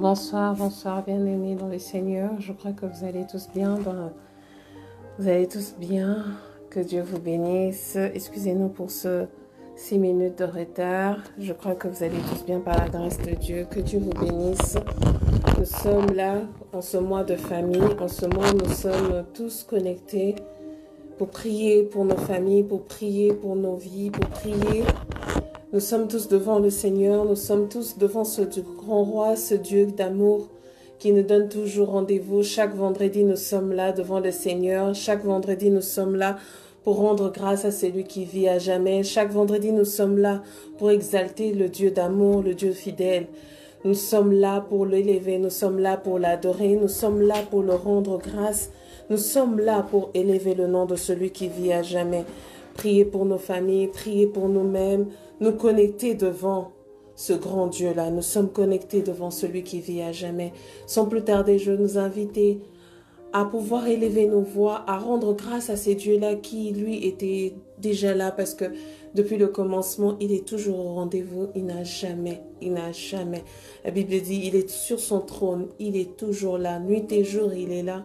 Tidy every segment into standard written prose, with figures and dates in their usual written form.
Bonsoir, bonsoir, bien-aimés dans le Seigneur. Je crois que vous allez tous bien. Vous allez tous bien. Que Dieu vous bénisse. Excusez-nous pour ce 6 minutes de retard. Je crois que vous allez tous bien par la grâce de Dieu. Que Dieu vous bénisse. Nous sommes là en ce mois de famille. En ce mois, nous sommes tous connectés pour prier pour nos familles, pour prier pour nos vies, pour prier. Nous sommes tous devant le Seigneur, nous sommes tous devant ce grand roi, ce Dieu d'amour qui nous donne toujours rendez-vous. Chaque vendredi, nous sommes là devant le Seigneur. Chaque vendredi, nous sommes là pour rendre grâce à celui qui vit à jamais. Chaque vendredi, nous sommes là pour exalter le Dieu d'amour, le Dieu fidèle. Nous sommes là pour l'élever, nous sommes là pour l'adorer, nous sommes là pour le rendre grâce. Nous sommes là pour élever le nom de celui qui vit à jamais. Prier pour nos familles, prier pour nous-mêmes, nous connecter devant ce grand Dieu-là. Nous sommes connectés devant celui qui vit à jamais. Sans plus tarder, je veux nous inviter à pouvoir élever nos voix, à rendre grâce à ces dieux-là qui, lui, étaient déjà là parce que depuis le commencement, il est toujours au rendez-vous. Il n'a jamais. La Bible dit, il est sur son trône, il est toujours là. Nuit et jour, il est là.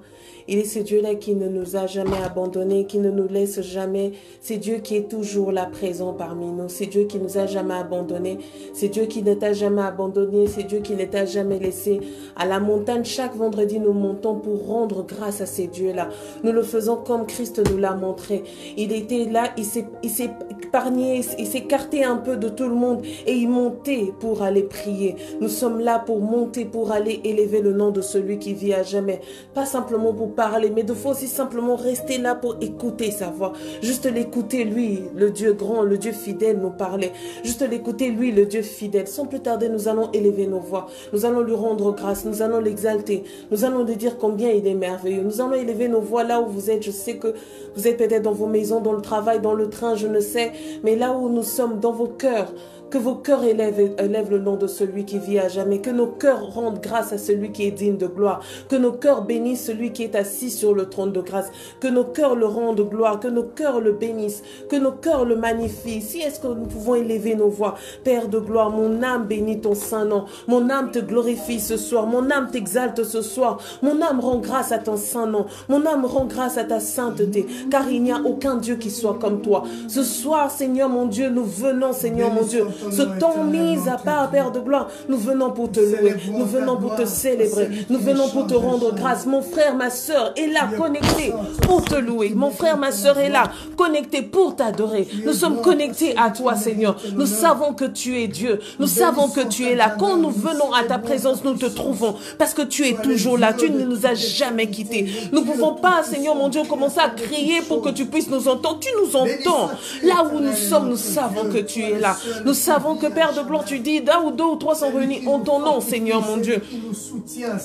Il est ce Dieu-là qui ne nous a jamais abandonnés, qui ne nous laisse jamais. C'est Dieu qui est toujours là, présent parmi nous. C'est Dieu qui nous a jamais abandonnés. C'est Dieu qui ne t'a jamais abandonné. C'est Dieu qui ne t'a jamais laissé. À la montagne, chaque vendredi, nous montons pour rendre grâce à ces dieux-là. Nous le faisons comme Christ nous l'a montré. Il était là, il s'est épargné, il s'est écarté un peu de tout le monde et il montait pour aller prier. Nous sommes là pour monter, pour aller élever le nom de celui qui vit à jamais. Pas simplement pour parler, mais de fois aussi simplement rester là pour écouter sa voix. Juste l'écouter, lui, le Dieu grand, le Dieu fidèle nous parler. Juste l'écouter, lui, le Dieu fidèle. Sans plus tarder, nous allons élever nos voix. Nous allons lui rendre grâce. Nous allons l'exalter. Nous allons lui dire combien il est merveilleux. Nous allons élever nos voix là où vous êtes. Je sais que vous êtes peut-être dans vos maisons, dans le travail, dans le train, je ne sais. Mais là où nous sommes, dans vos cœurs, que vos cœurs élèvent le nom de celui qui vit à jamais. Que nos cœurs rendent grâce à celui qui est digne de gloire. Que nos cœurs bénissent celui qui est assis sur le trône de grâce. Que nos cœurs le rendent gloire. Que nos cœurs le bénissent. Que nos cœurs le magnifient. Si est-ce que nous pouvons élever nos voix. Père de gloire, mon âme bénit ton saint nom. Mon âme te glorifie ce soir. Mon âme t'exalte ce soir. Mon âme rend grâce à ton saint nom. Mon âme rend grâce à ta sainteté. Car il n'y a aucun Dieu qui soit comme toi. Ce soir, Seigneur mon Dieu, nous venons, Seigneur mon Dieu, ce temps mis à part, Père de gloire, nous venons pour te louer, nous venons pour te célébrer, nous venons pour te rendre grâce. Mon frère, ma soeur est là, connecté pour te louer. Mon frère, ma soeur est là, connecté pour t'adorer. Nous sommes connectés à toi, Seigneur. Nous savons que tu es Dieu. Nous savons que tu es là. Quand nous venons à ta présence, nous te trouvons parce que tu es toujours là. Tu ne nous as jamais quittés. Nous ne pouvons pas, Seigneur mon Dieu, commencer à crier pour que tu puisses nous entendre. Tu nous entends. Là où nous sommes, nous savons que tu es là. Nous savons que, Père de gloire, tu dis, d'un ou deux ou trois sont réunis en ton nom, Seigneur mon Dieu.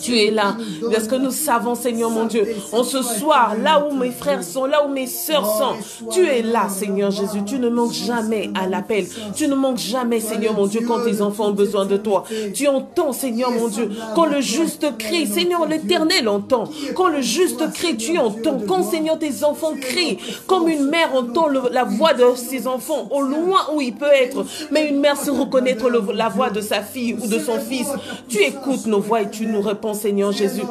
Tu es là. Parce que nous savons, Seigneur mon Dieu, en ce soir, là où mes frères sont, là où mes sœurs sont, tu es là, Seigneur Jésus. Tu ne manques jamais à l'appel. Tu ne manques jamais, Seigneur mon Dieu, quand tes enfants ont besoin de toi. Tu entends, Seigneur mon Dieu, quand le juste crie, Seigneur l'Éternel entend. Quand le juste crie, tu entends. Quand, Seigneur, tes enfants crient, comme une mère entend la voix de ses enfants, au loin où il peut être, mais une mère se reconnaître la voix de sa fille ou de son fils. Tu écoutes nos voix et tu nous réponds, Seigneur Jésus.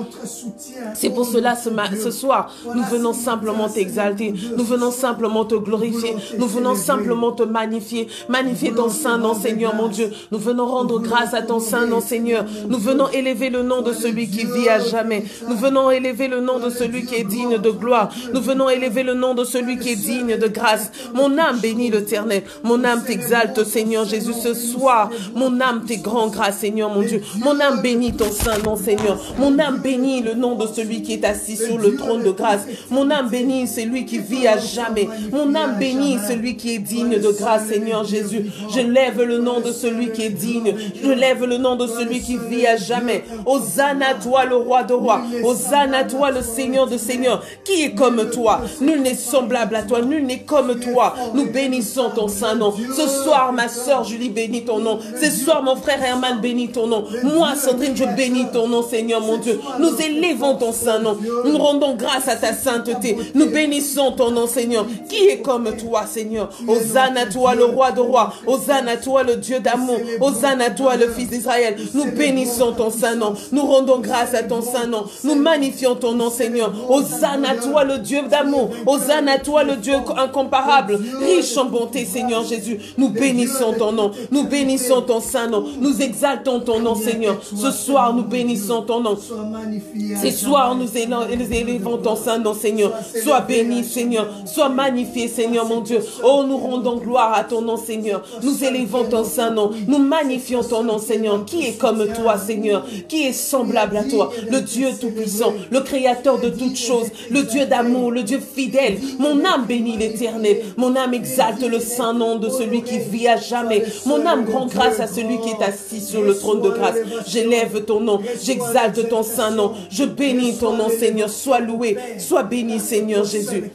C'est pour cela, ce soir, nous venons simplement t'exalter. Nous venons simplement te glorifier. Nous venons simplement te magnifier. Magnifier ton saint nom, Seigneur mon Dieu. Nous venons rendre grâce à ton saint nom, Seigneur. Nous venons élever le nom de celui qui vit à jamais. Nous venons élever le nom de celui qui est digne de gloire. Nous venons élever le nom de celui qui est digne de grâce. Mon âme bénit l'Éternel. Mon âme t'exalte, Seigneur Jésus. Ce soir, mon âme t'est grand grâce, Seigneur mon Dieu. Mon âme bénit ton saint nom, Seigneur. Mon âme bénit le nom de celui qui est assis sur le trône de grâce. Mon âme bénit celui qui vit à jamais. Mon âme bénit celui qui est digne de grâce, Seigneur Jésus. Je lève le nom de celui qui est digne. Je lève le nom de celui qui vit à jamais. Hosanna à toi, le roi de rois. Hosanna à toi, le Seigneur de seigneurs. Qui est comme toi? Nul n'est semblable à toi. Nul n'est comme toi. Nous bénissons ton saint nom. Ce soir, ma soeur, sœur Julie bénit ton nom. Ce soir, mon frère Herman bénit ton nom. Moi, Sandrine, je bénis ton nom, Seigneur mon Dieu. Nous élevons ton saint nom. Nous rendons grâce à ta sainteté. Nous bénissons ton nom, Seigneur. Qui est comme toi, Seigneur? Hosanna à toi, le roi de rois. Hosanna à toi, le Dieu d'amour. Hosanna à toi, le Fils d'Israël. Nous bénissons ton saint nom. Nous rendons grâce à ton saint nom. Nous magnifions ton nom, Seigneur. Hosanna à toi, le Dieu d'amour. Hosanna à toi, le Dieu incomparable, riche en bonté, Seigneur Jésus. Nous bénissons ton nom. Nous bénissons ton saint nom. Nous exaltons ton nom, Seigneur. Ce soir, nous bénissons ton nom. Ce soir, nous élevons ton saint nom, Seigneur. Sois béni, Seigneur. Sois magnifié, Seigneur, mon Dieu. Oh, nous rendons gloire à ton nom, Seigneur. Nous élevons ton saint nom. Nous magnifions ton nom, Seigneur. Qui est comme toi, Seigneur? Qui est semblable à toi? Le Dieu tout-puissant, le créateur de toutes choses, le Dieu d'amour, le Dieu fidèle. Mon âme bénit l'Éternel. Mon âme exalte le saint nom de celui qui vit à jamais. Mon âme rend grâce à celui qui est assis sur le trône de grâce. J'élève ton nom. J'exalte ton saint nom. Je bénis ton nom, Seigneur. Sois loué. Sois béni, Seigneur Jésus.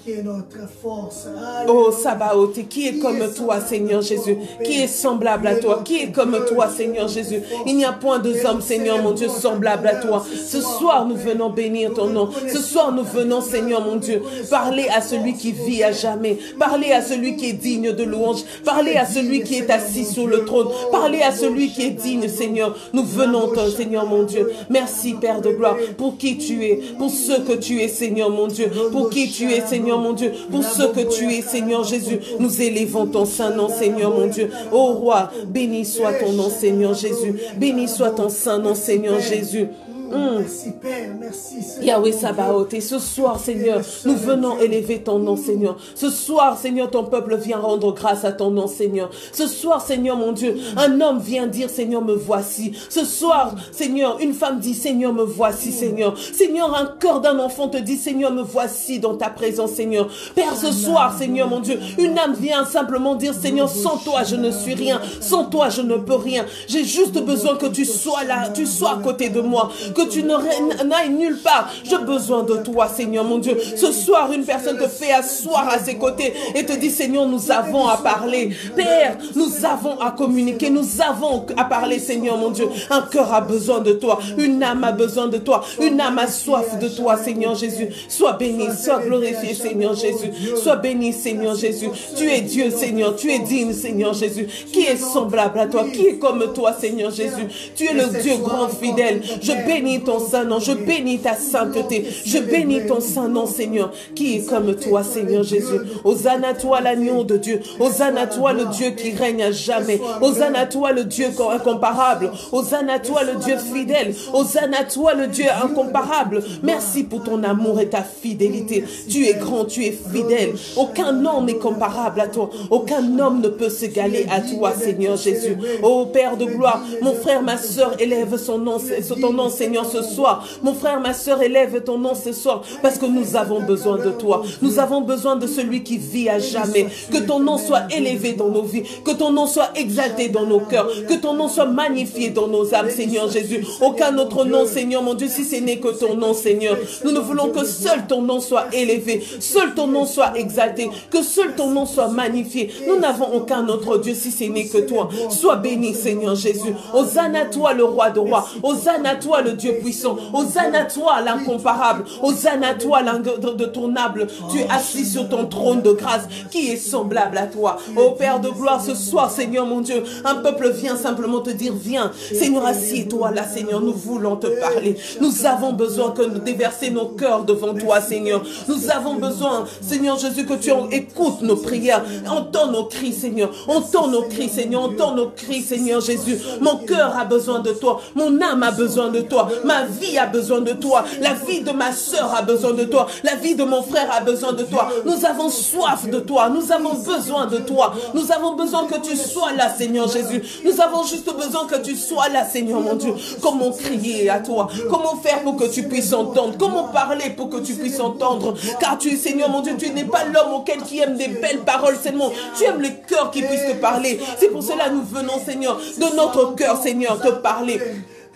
Oh, Sabaoth, qui est comme toi, Seigneur Jésus? Qui est semblable à toi? Qui est comme toi, Seigneur Jésus? Il n'y a point de hommes, Seigneur mon Dieu, semblable à toi. Ce soir, nous venons bénir ton nom. Ce soir, nous venons, Seigneur mon Dieu, parler à celui qui vit à jamais. Parler à celui qui est digne de louange. Parler à celui qui est assis sur le trône. Parler à celui qui est digne, Seigneur. Nous venons, Seigneur mon Dieu. Merci, Père de gloire, pour qui tu es, pour ce que tu es, Seigneur mon Dieu. Pour qui tu es, Seigneur mon Dieu. Pour ce que tu es, Seigneur Jésus. Nous élevons ton saint nom, Seigneur mon Dieu. Ô roi, béni soit ton nom, Seigneur Jésus. Béni soit ton saint nom, Seigneur Jésus. Merci Père, merci Seigneur. Yahweh Sabaoth, et ce soir, Seigneur, nous venons élever ton nom, Seigneur. Ce soir, Seigneur, ton peuple vient rendre grâce à ton nom, Seigneur. Ce soir, Seigneur, mon Dieu, un homme vient dire, Seigneur, me voici. Ce soir, Seigneur, une femme dit, Seigneur, me voici, Seigneur. Seigneur, un cœur d'un enfant te dit, Seigneur, me voici dans ta présence, Seigneur. Père, ce soir, Seigneur, mon Dieu, une âme vient simplement dire, Seigneur, sans toi, je ne suis rien. Sans toi, je ne peux rien. J'ai juste besoin que tu sois là, tu sois à côté de moi, que tu n'ailles nulle part. J'ai besoin de toi, Seigneur, mon Dieu. Ce soir, une personne te fait asseoir à ses côtés et te dit, Seigneur, nous avons à parler. Père, nous avons à communiquer. Nous avons à parler, Seigneur, mon Dieu. Un cœur a besoin de toi. Une âme a besoin de toi. Une âme a soif de toi, Seigneur Jésus. Sois béni, sois glorifié, Seigneur Jésus. Sois béni, Seigneur Jésus. Tu es Dieu, Seigneur. Tu es digne, Seigneur Jésus. Qui est semblable à toi? Qui est comme toi, Seigneur Jésus? Tu es le Dieu grand fidèle. Je bénis ton saint nom. Je bénis ta sainteté. Je bénis ton saint nom, Seigneur. Qui est comme toi, Seigneur Jésus? Hosanna à toi, l'agneau de Dieu. Hosanna à toi, le Dieu qui règne à jamais. Hosanna à toi, le Dieu incomparable. Hosanna à toi, le Dieu fidèle. Hosanna à toi, le Dieu incomparable. Merci pour ton amour et ta fidélité. Tu es grand, tu es fidèle. Aucun homme n'est comparable à toi. Aucun homme ne peut s'égaler à toi, Seigneur Jésus. Ô Père de gloire, mon frère, ma soeur, élève ton nom, Seigneur, ce soir. Mon frère, ma soeur, élève ton nom ce soir, parce que nous avons besoin de toi. Nous avons besoin de celui qui vit à jamais. Que ton nom soit élevé dans nos vies, que ton nom soit exalté dans nos cœurs, que ton nom soit magnifié dans nos âmes, Seigneur Jésus. Aucun autre nom, Seigneur, mon Dieu, si ce n'est que ton nom, Seigneur. Nous ne voulons que seul ton nom soit élevé, seul ton nom soit exalté, que seul ton nom soit magnifié. Nous n'avons aucun autre Dieu si ce n'est que toi. Sois béni, Seigneur Jésus. Hosanna à toi, le roi de rois. Hosanna à toi, le Dieu puissant. Hosanna à toi, l'incomparable. Hosanna à toi, l'incontournable. Tu es assis sur ton trône de grâce. Qui est semblable à toi? Ô Père de gloire, ce soir, Seigneur mon Dieu, un peuple vient simplement te dire, viens. Seigneur, assieds-toi là, Seigneur. Nous voulons te parler. Nous avons besoin que nous déverser nos cœurs devant toi, Seigneur. Nous avons besoin, Seigneur Jésus, que tu écoutes nos prières. Entends nos cris, Seigneur. Entends nos cris, Seigneur. Entends nos cris, Seigneur Jésus. Mon cœur a besoin de toi. Mon âme a besoin de toi. Ma vie a besoin de toi. La vie de ma soeur a besoin de toi. La vie de mon frère a besoin de toi. Nous avons soif de toi. Nous avons besoin de toi. Nous avons besoin que tu sois là, Seigneur Jésus. Nous avons juste besoin que tu sois là, Seigneur mon Dieu. Comment crier à toi? Comment faire pour que tu puisses entendre? Comment parler pour que tu puisses entendre? Car tu es, Seigneur mon Dieu, tu n'es pas l'homme auquel qui aime des belles paroles seulement. Tu aimes les cœurs qui puissent te parler. C'est pour cela que nous venons, Seigneur, de notre cœur, Seigneur, te parler.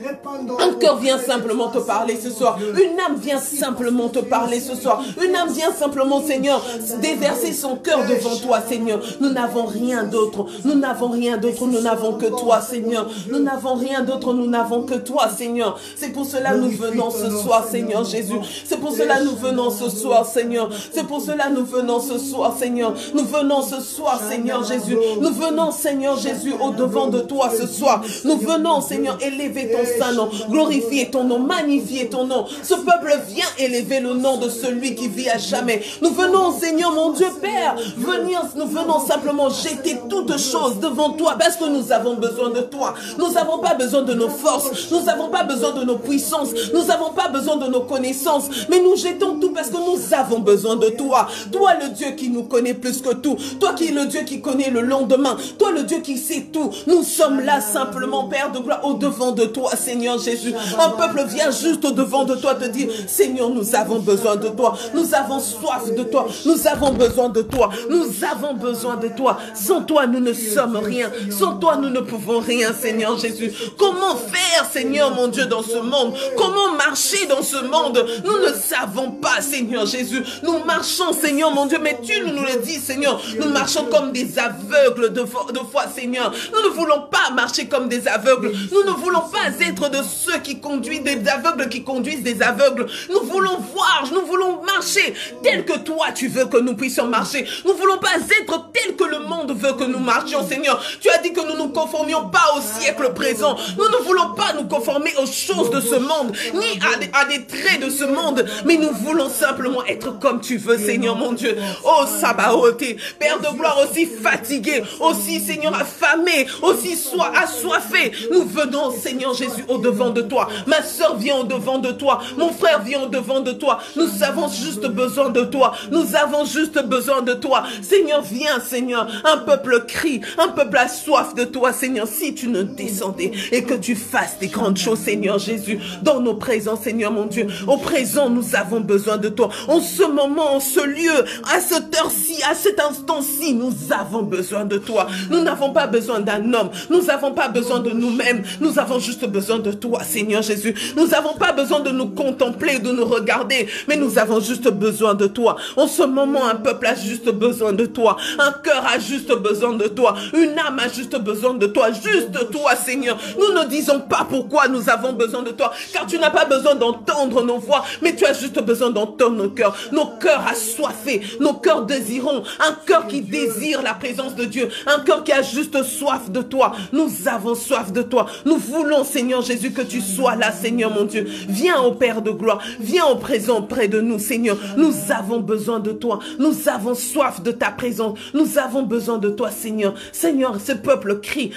Un cœur vient simplement te parler ce soir. Une âme vient simplement te parler ce soir. Une âme vient simplement, Seigneur, déverser son cœur devant toi, Seigneur. Nous n'avons rien d'autre. Nous n'avons rien d'autre. Nous n'avons que toi, Seigneur. Nous n'avons rien d'autre. Nous n'avons que toi, Seigneur. C'est pour cela que nous venons ce soir, Seigneur Jésus. C'est pour cela que nous venons ce soir, Seigneur. C'est pour cela que nous venons ce soir, Seigneur. Nous venons ce soir, Seigneur Jésus. Nous venons, Seigneur Jésus, au-devant de toi ce soir. Nous venons, Seigneur, élever ton saint nom, glorifier ton nom, magnifier ton nom. Ce peuple vient élever le nom de celui qui vit à jamais. Nous venons, Seigneur, mon Dieu Père, nous venons simplement jeter toutes choses devant toi parce que nous avons besoin de toi. Nous n'avons pas besoin de nos forces, nous n'avons pas besoin de nos puissances, nous n'avons pas besoin de nos connaissances, mais nous jetons tout parce que nous avons besoin de toi. Toi, le Dieu qui nous connaît plus que tout, toi qui es le Dieu qui connaît le lendemain, toi le Dieu qui sait tout. Nous sommes là simplement, Père de gloire, au-devant de toi, Seigneur Jésus. Un peuple vient juste au-devant de toi te dire, Seigneur, nous avons besoin de toi, nous avons soif de toi, nous avons besoin de toi, nous avons besoin de toi. Sans toi, nous ne sommes rien. Sans toi, nous ne pouvons rien, Seigneur Jésus. Comment faire, Seigneur mon Dieu, dans ce monde? Comment marcher dans ce monde? Nous ne savons pas, Seigneur Jésus. Nous marchons, Seigneur mon Dieu, mais tu nous le dis, Seigneur. Nous marchons comme des aveugles de foi, Seigneur. Nous ne voulons pas marcher comme des aveugles. Nous ne voulons pas être de ceux qui conduisent des aveugles, qui conduisent des aveugles. Nous voulons voir, nous voulons marcher tel que toi tu veux que nous puissions marcher. Nous ne voulons pas être tel que le monde veut que nous marchions, Seigneur. Tu as dit que nous ne nous conformions pas au siècle présent. Nous ne voulons pas nous conformer aux choses de ce monde, ni à des traits de ce monde, mais nous voulons simplement être comme tu veux, Seigneur mon Dieu. Oh Sabaoth, Père de gloire, aussi fatigué, aussi, Seigneur, affamé, aussi assoiffé. Nous venons, Seigneur Jésus, au-devant de toi. Ma soeur vient au-devant de toi. Mon frère vient au-devant de toi. Nous avons juste besoin de toi. Nous avons juste besoin de toi. Seigneur, viens, Seigneur. Un peuple crie. Un peuple a soif de toi, Seigneur. Si tu ne descendais et que tu fasses des grandes choses, Seigneur Jésus, dans nos présents, Seigneur mon Dieu. Au présent, nous avons besoin de toi. En ce moment, en ce lieu, à cette heure-ci, à cet instant-ci, nous avons besoin de toi. Nous n'avons pas besoin d'un homme. Nous n'avons pas besoin de nous-mêmes. Nous avons juste besoin de toi, Seigneur Jésus. Nous n'avons pas besoin de nous contempler, de nous regarder, mais nous avons juste besoin de toi. En ce moment, un peuple a juste besoin de toi. Un cœur a juste besoin de toi. Une âme a juste besoin de toi. Juste toi, Seigneur. Nous ne disons pas pourquoi nous avons besoin de toi, car tu n'as pas besoin d'entendre nos voix, mais tu as juste besoin d'entendre nos cœurs. Nos cœurs assoiffés, nos cœurs désirons. Un cœur qui désire la présence de Dieu. Un cœur qui a juste soif de toi. Nous avons soif de toi. Nous voulons, Seigneur Jésus, que tu sois là, Seigneur mon Dieu. Viens au Père de gloire. Viens au présent près de nous, Seigneur. Nous avons besoin de toi. Nous avons soif de ta présence. Nous avons besoin de toi, Seigneur. Seigneur, ce peuple crie.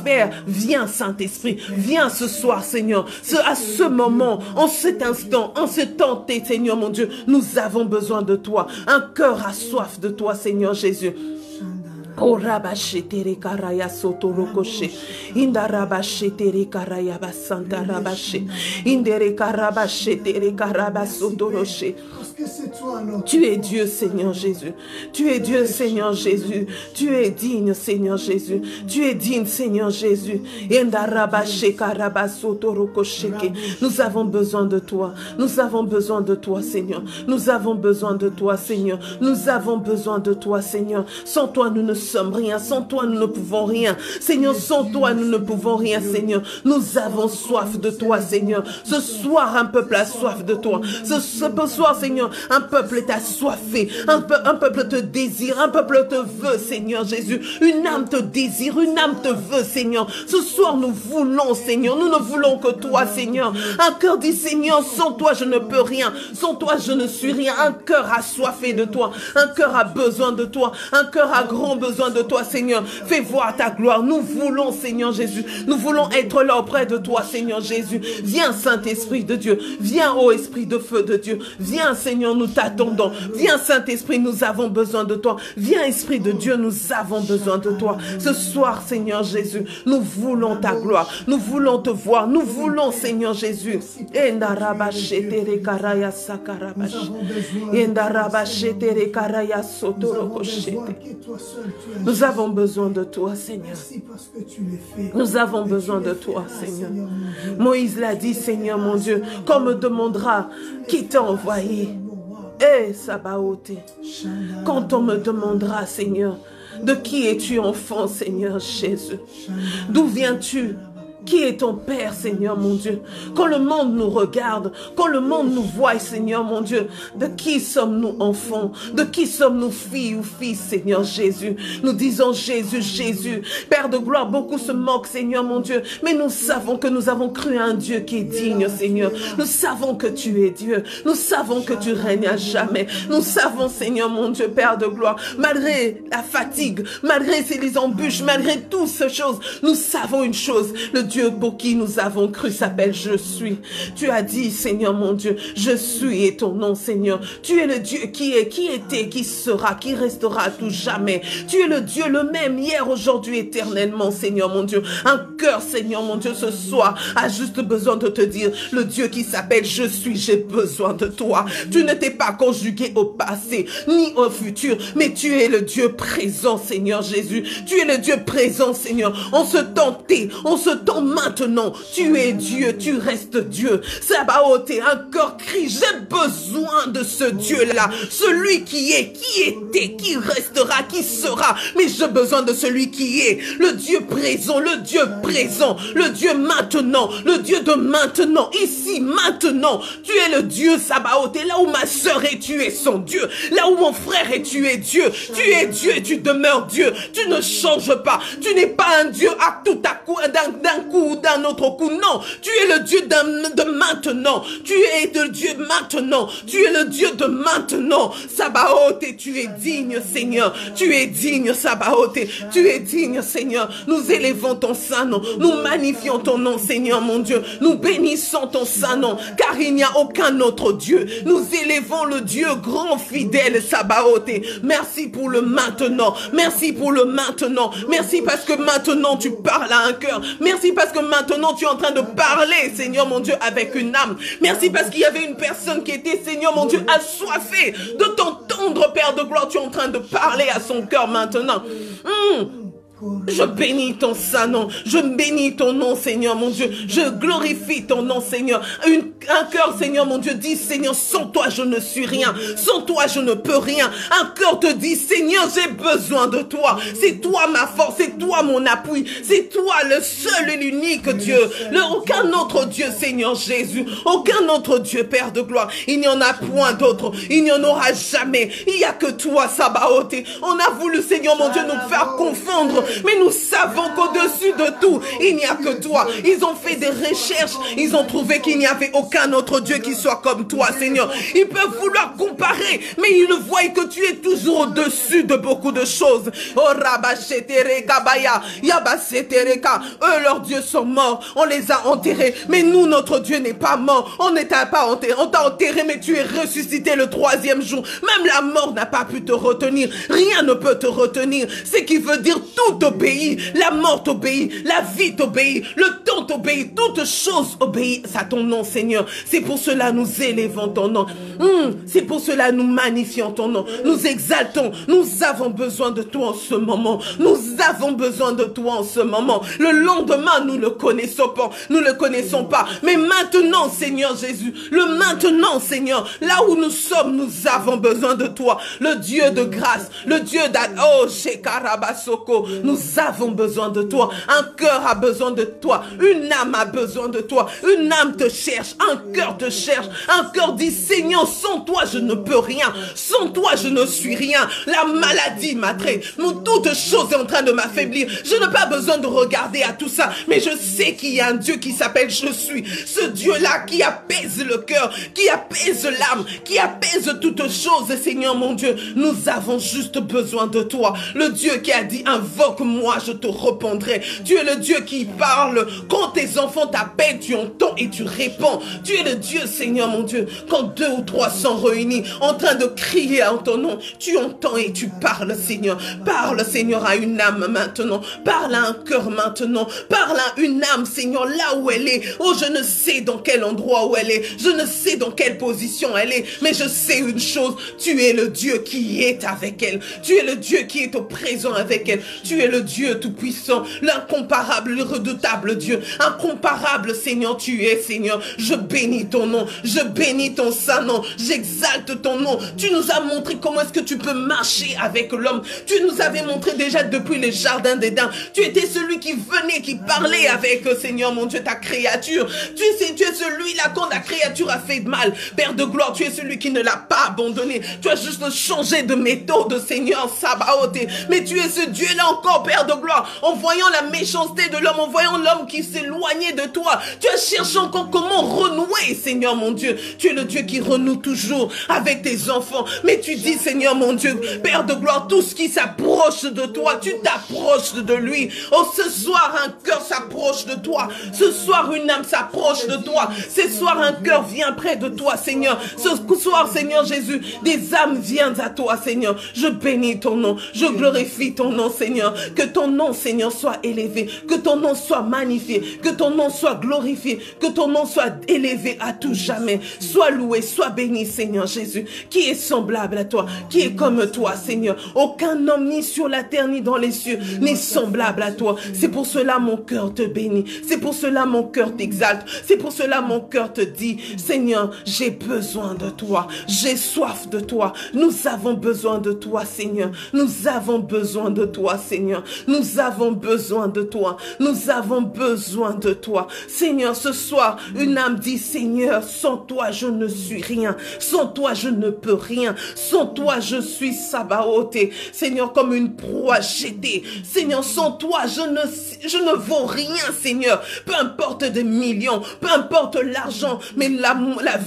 Père, viens, Saint-Esprit. Viens ce soir, Seigneur. À ce moment, en cet instant, en ce temps, Seigneur mon Dieu, nous avons besoin de toi. Un cœur a soif de toi, Seigneur Jésus. Oh rabashe tere karaya soto rokoshe inda rabashe tere karaya basanta rabashe indere karabashe tere karabasoto roshe. Tu es Dieu, Seigneur Jésus. Tu es Dieu, Seigneur Jésus. Tu es digne, Seigneur Jésus. Tu es digne, Seigneur Jésus. Inda rabashe karabasoto rokosheke. Nous avons besoin de toi. Nous avons besoin de toi, Seigneur. Nous avons besoin de toi, Seigneur. Nous avons besoin de toi, Seigneur. Sans toi, nous ne sommes rien. Sans toi, nous ne pouvons rien. Seigneur, sans toi, nous ne pouvons rien, Seigneur. Nous avons soif de toi, Seigneur. Ce soir, un peuple a soif de toi. Ce soir, Seigneur, un peuple est assoiffé. Un peuple te désire. Un peuple te veut, Seigneur Jésus. Une âme te désire. Une âme te veut, Seigneur. Ce soir, nous voulons, Seigneur. Nous ne voulons que toi, Seigneur. Un cœur dit, Seigneur, sans toi, je ne peux rien. Sans toi, je ne suis rien. Un cœur assoiffé de toi. Un cœur a besoin de toi. Un cœur a grand besoin de toi, Seigneur. Fais voir ta gloire. Nous voulons, Seigneur Jésus. Nous voulons être là auprès de toi, Seigneur Jésus. Viens, Saint-Esprit de Dieu. Viens, ô Esprit de feu de Dieu. Viens, Seigneur Seigneur, nous t'attendons. Viens, Saint-Esprit, nous avons besoin de toi. Viens, Esprit de Dieu, nous avons besoin de toi. Ce soir, Seigneur Jésus, nous voulons ta gloire. Nous voulons te voir. Nous voulons, Seigneur Jésus. Nous avons besoin de toi, Seigneur. Nous avons besoin de toi, Seigneur. Moïse l'a dit, Seigneur mon Dieu, qu'on me demandera qui t'a envoyé. Eh, Sabaoth, quand on me demandera, Seigneur, de qui es-tu enfant, Seigneur Jésus? D'où viens-tu? Qui est ton Père, Seigneur mon Dieu? Quand le monde nous regarde, quand le monde nous voit, Seigneur mon Dieu, de qui sommes-nous enfants? De qui sommes-nous filles ou fils, Seigneur Jésus? Nous disons Jésus, Jésus. Père de gloire, beaucoup se moquent, Seigneur mon Dieu, mais nous savons que nous avons cru à un Dieu qui est digne, Seigneur. Nous savons que tu es Dieu. Nous savons que tu règnes à jamais. Nous savons, Seigneur mon Dieu, Père de gloire, malgré la fatigue, malgré les embûches, malgré toutes ces choses, nous savons une chose, le Dieu pour qui nous avons cru s'appelle Je suis. Tu as dit, Seigneur mon Dieu, Je suis est ton nom, Seigneur. Tu es le Dieu qui est, qui était, qui sera, qui restera à tout jamais. Tu es le Dieu le même hier, aujourd'hui, éternellement, Seigneur mon Dieu. Un cœur, Seigneur mon Dieu, ce soir a juste besoin de te dire, le Dieu qui s'appelle Je suis, j'ai besoin de toi. Tu ne t'es pas conjugué au passé, ni au futur, mais tu es le Dieu présent, Seigneur Jésus. Tu es le Dieu présent, Seigneur. On se tentait, on se tente maintenant, tu es Dieu, tu restes Dieu. Sabaoth, un corps crie, j'ai besoin de ce Dieu-là, celui qui est, qui était, qui restera, qui sera, mais j'ai besoin de celui qui est, le Dieu présent, le Dieu présent, le Dieu maintenant, le Dieu de maintenant, ici, maintenant. Tu es le Dieu Sabaoth, et là où ma sœur est, tu es son Dieu, là où mon frère est, tu es Dieu, et tu demeures Dieu, tu ne changes pas, tu n'es pas un Dieu à tout à coup, d'un coup ou d'un autre coup. Non, tu es le Dieu de maintenant. Tu es le Dieu maintenant. Tu es le Dieu de maintenant. Sabaoth, tu es digne, Seigneur. Tu es digne, Sabaoth. Tu es digne, Seigneur. Nous élevons ton saint nom. Nous magnifions ton nom, Seigneur, mon Dieu. Nous bénissons ton saint nom, car il n'y a aucun autre Dieu. Nous élevons le Dieu grand, fidèle, Sabaoth. Merci pour le maintenant. Merci pour le maintenant. Merci parce que maintenant tu parles à un cœur. Merci parce que maintenant tu es en train de parler, Seigneur mon Dieu, avec une âme. Merci parce qu'il y avait une personne qui était, Seigneur mon Dieu, assoiffée de t'entendre, Père de gloire. Tu es en train de parler à son cœur maintenant. Je bénis ton saint nom, je bénis ton nom, Seigneur mon Dieu, je glorifie ton nom, Seigneur. Un cœur, Seigneur mon Dieu, dit, Seigneur, sans toi je ne suis rien, sans toi je ne peux rien. Un cœur te dit, Seigneur, j'ai besoin de toi, c'est toi ma force, c'est toi mon appui, c'est toi le seul et l'unique Dieu, aucun autre Dieu, Seigneur Jésus, aucun autre Dieu, Père de gloire. Il n'y en a point d'autre, il n'y en aura jamais, il n'y a que toi, Sabaoth. On a voulu, Seigneur mon Dieu, nous faire confondre, mais nous savons qu'au-dessus de tout, il n'y a que toi. Ils ont fait des recherches, ils ont trouvé qu'il n'y avait aucun autre Dieu qui soit comme toi, Seigneur. Ils peuvent vouloir comparer, mais ils ne voient que tu es toujours au-dessus de beaucoup de choses. Oh, Rabachetere Kabaya, Yabasetereka, eux, leurs dieux sont morts, on les a enterrés, mais nous, notre Dieu n'est pas mort, on ne t'a pas enterré, on t'a enterré, mais tu es ressuscité le 3e jour. Même la mort n'a pas pu te retenir, rien ne peut te retenir, ce qui veut dire tout obéit, la mort t'obéit, la vie t'obéit, le temps t'obéit, toutes choses obéissent à ton nom, Seigneur. C'est pour cela nous élevons ton nom. C'est pour cela nous magnifions ton nom. Nous exaltons. Nous avons besoin de toi en ce moment. Nous avons besoin de toi en ce moment. Le lendemain, nous le connaissons pas. Nous le connaissons pas. Mais maintenant, Seigneur Jésus, le maintenant, Seigneur, là où nous sommes, nous avons besoin de toi. Le Dieu de grâce, le Dieu oh, Shekarabasoko, nous avons besoin de toi. Un cœur a besoin de toi. Une âme a besoin de toi. Une âme te cherche. Un cœur te cherche. Un cœur dit, Seigneur, sans toi, je ne peux rien. Sans toi, je ne suis rien. La maladie m'attrape. Toute chose est en train de m'affaiblir. Je n'ai pas besoin de regarder à tout ça. Mais je sais qu'il y a un Dieu qui s'appelle Je suis. Ce Dieu-là qui apaise le cœur, qui apaise l'âme, qui apaise toutes choses. Seigneur mon Dieu, nous avons juste besoin de toi. Le Dieu qui a dit, invoque provoques, moi je te répondrai. Tu es le Dieu qui parle. Quand tes enfants t'appellent, tu entends et tu réponds. Tu es le Dieu, Seigneur mon Dieu. Quand 2 ou 3 sont réunis en train de crier en ton nom, tu entends et tu parles, Seigneur. Parle, Seigneur, à une âme maintenant. Parle à un cœur maintenant. Parle à une âme, Seigneur, là où elle est. Oh, je ne sais dans quel endroit où elle est. Je ne sais dans quelle position elle est. Mais je sais une chose. Tu es le Dieu qui est avec elle. Tu es le Dieu qui est au présent avec elle. Tu es le Dieu tout-puissant, l'incomparable, le redoutable Dieu. Incomparable, Seigneur, tu es, Seigneur. Je bénis ton nom. Je bénis ton saint nom. J'exalte ton nom. Tu nous as montré comment est-ce que tu peux marcher avec l'homme. Tu nous avais montré déjà depuis les jardins d'Éden. Tu étais celui qui venait, qui parlait avec, Seigneur, mon Dieu, ta créature. Tu es celui-là quand la créature a fait de mal. Père de gloire, tu es celui qui ne l'a pas abandonné. Tu as juste changé de méthode, Seigneur, Sabaoth. Mais tu es ce Dieu-là encore, Père de gloire. En voyant la méchanceté de l'homme, en voyant l'homme qui s'éloignait de toi, tu as cherché encore comment renouer, Seigneur, mon Dieu. Tu es le Dieu qui renoue toujours avec tes enfants. Mais tu dis, Seigneur, mon Dieu, Père de gloire, tout ce qui s'approche de toi, tu t'approches de lui. Oh, ce soir, un cœur s'approche de toi. Ce soir, une âme s'approche de toi. Ce soir, un cœur vient près de toi, Seigneur. Ce soir, Seigneur Jésus, des âmes viennent à toi, Seigneur. Je bénis ton nom. Je glorifie ton nom, Seigneur. Que ton nom, Seigneur, soit élevé. Que ton nom soit magnifié. Que ton nom soit glorifié. Que ton nom soit élevé à tout jamais. Sois loué, sois béni, Seigneur Jésus. Qui est semblable à toi? Qui est comme toi, Seigneur? Aucun homme ni sur la terre ni dans les cieux n'est semblable à toi. C'est pour cela mon cœur te bénit. C'est pour cela mon cœur t'exalte. C'est pour cela mon cœur te dit, Seigneur, j'ai besoin de toi. J'ai soif de toi. Nous avons besoin de toi, Seigneur. Nous avons besoin de toi, Seigneur. Nous avons besoin de toi. Nous avons besoin de toi. Seigneur, ce soir, une âme dit, Seigneur, sans toi, je ne suis rien. Sans toi, je ne peux rien. Sans toi, je suis Sabaoth. Seigneur, comme une proie jetée. Seigneur, sans toi, je ne vaux rien, Seigneur. Peu importe des millions, peu importe l'argent, mais la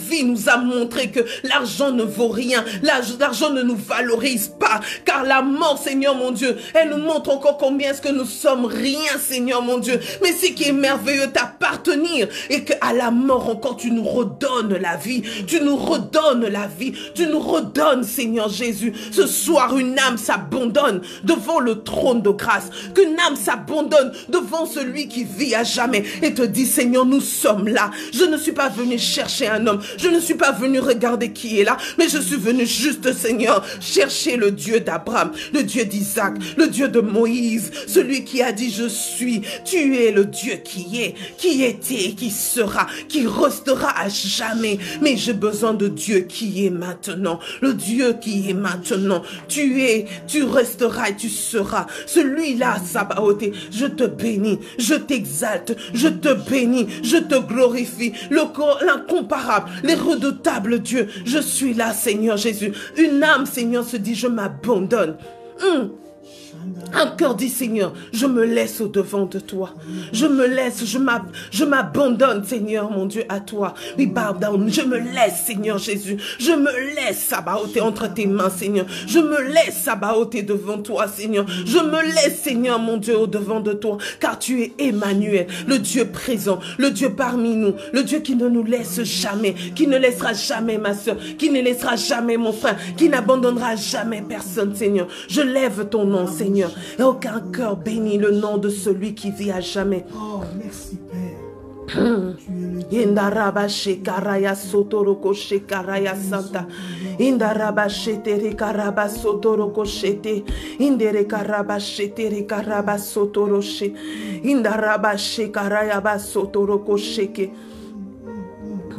vie nous a montré que l'argent ne vaut rien. L'argent ne nous valorise pas. Car la mort, Seigneur mon Dieu, elle nous montre encore combien est-ce que nous sommes rien, Seigneur mon Dieu. Mais ce qui est merveilleux t'appartenir et qu'à la mort encore tu nous redonnes la vie. Tu nous redonnes la vie. Tu nous redonnes, Seigneur Jésus. Ce soir, une âme s'abandonne devant le trône de grâce. Qu'une âme s'abandonne devant celui qui vit à jamais et te dit, Seigneur, nous sommes là. Je ne suis pas venu chercher un homme. Je ne suis pas venu regarder qui est là, mais je suis venu juste, Seigneur, chercher le Dieu d'Abraham, le Dieu d'Isaac, le Dieu de Moïse, celui qui a dit, je suis. Tu es le Dieu qui est, qui était, qui sera, qui restera à jamais. Mais j'ai besoin de Dieu qui est maintenant. Le Dieu qui est maintenant. Tu es, tu resteras et tu seras. Celui-là, Sabaoth, je te bénis, je t'exalte, je te bénis, je te glorifie. L'incomparable, les redoutables Dieu, je suis là, Seigneur Jésus. Une âme, Seigneur, se dit, je m'abandonne. Un cœur dit, Seigneur, je me laisse au devant de toi. Je me laisse, je m'abandonne, Seigneur, mon Dieu, à toi. We bow down. Je me laisse, Seigneur Jésus. Je me laisse, Sabaoth, entre tes mains, Seigneur. Je me laisse, Sabaoth, devant toi, Seigneur. Je me laisse, Seigneur, mon Dieu, au devant de toi. Car tu es Emmanuel, le Dieu présent, le Dieu parmi nous, le Dieu qui ne nous laisse jamais, qui ne laissera jamais ma soeur, qui ne laissera jamais mon frère, qui n'abandonnera jamais personne, Seigneur. Je lève ton nom, Seigneur. Et aucun cœur bénit le nom de celui qui vit à jamais. Oh, merci Père. Indaraba shekaraya sotoroko shekaraya santa. Indaraba shetere karaba sotoroko shete. Indere karaba shetere karaba sotoroshe. Indaraba shekaraya ba sotoroko sheke.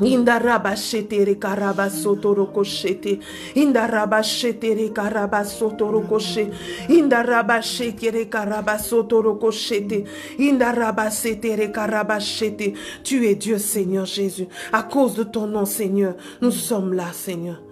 Indaraba shetere karaba sotoroko shete. Indaraba shetere karaba sotoroko she. Indaraba shekere karaba sotoroko shete. Indaraba setere karaba shete. Tu es Dieu, Seigneur Jésus. À cause de ton nom, Seigneur, nous sommes là, Seigneur.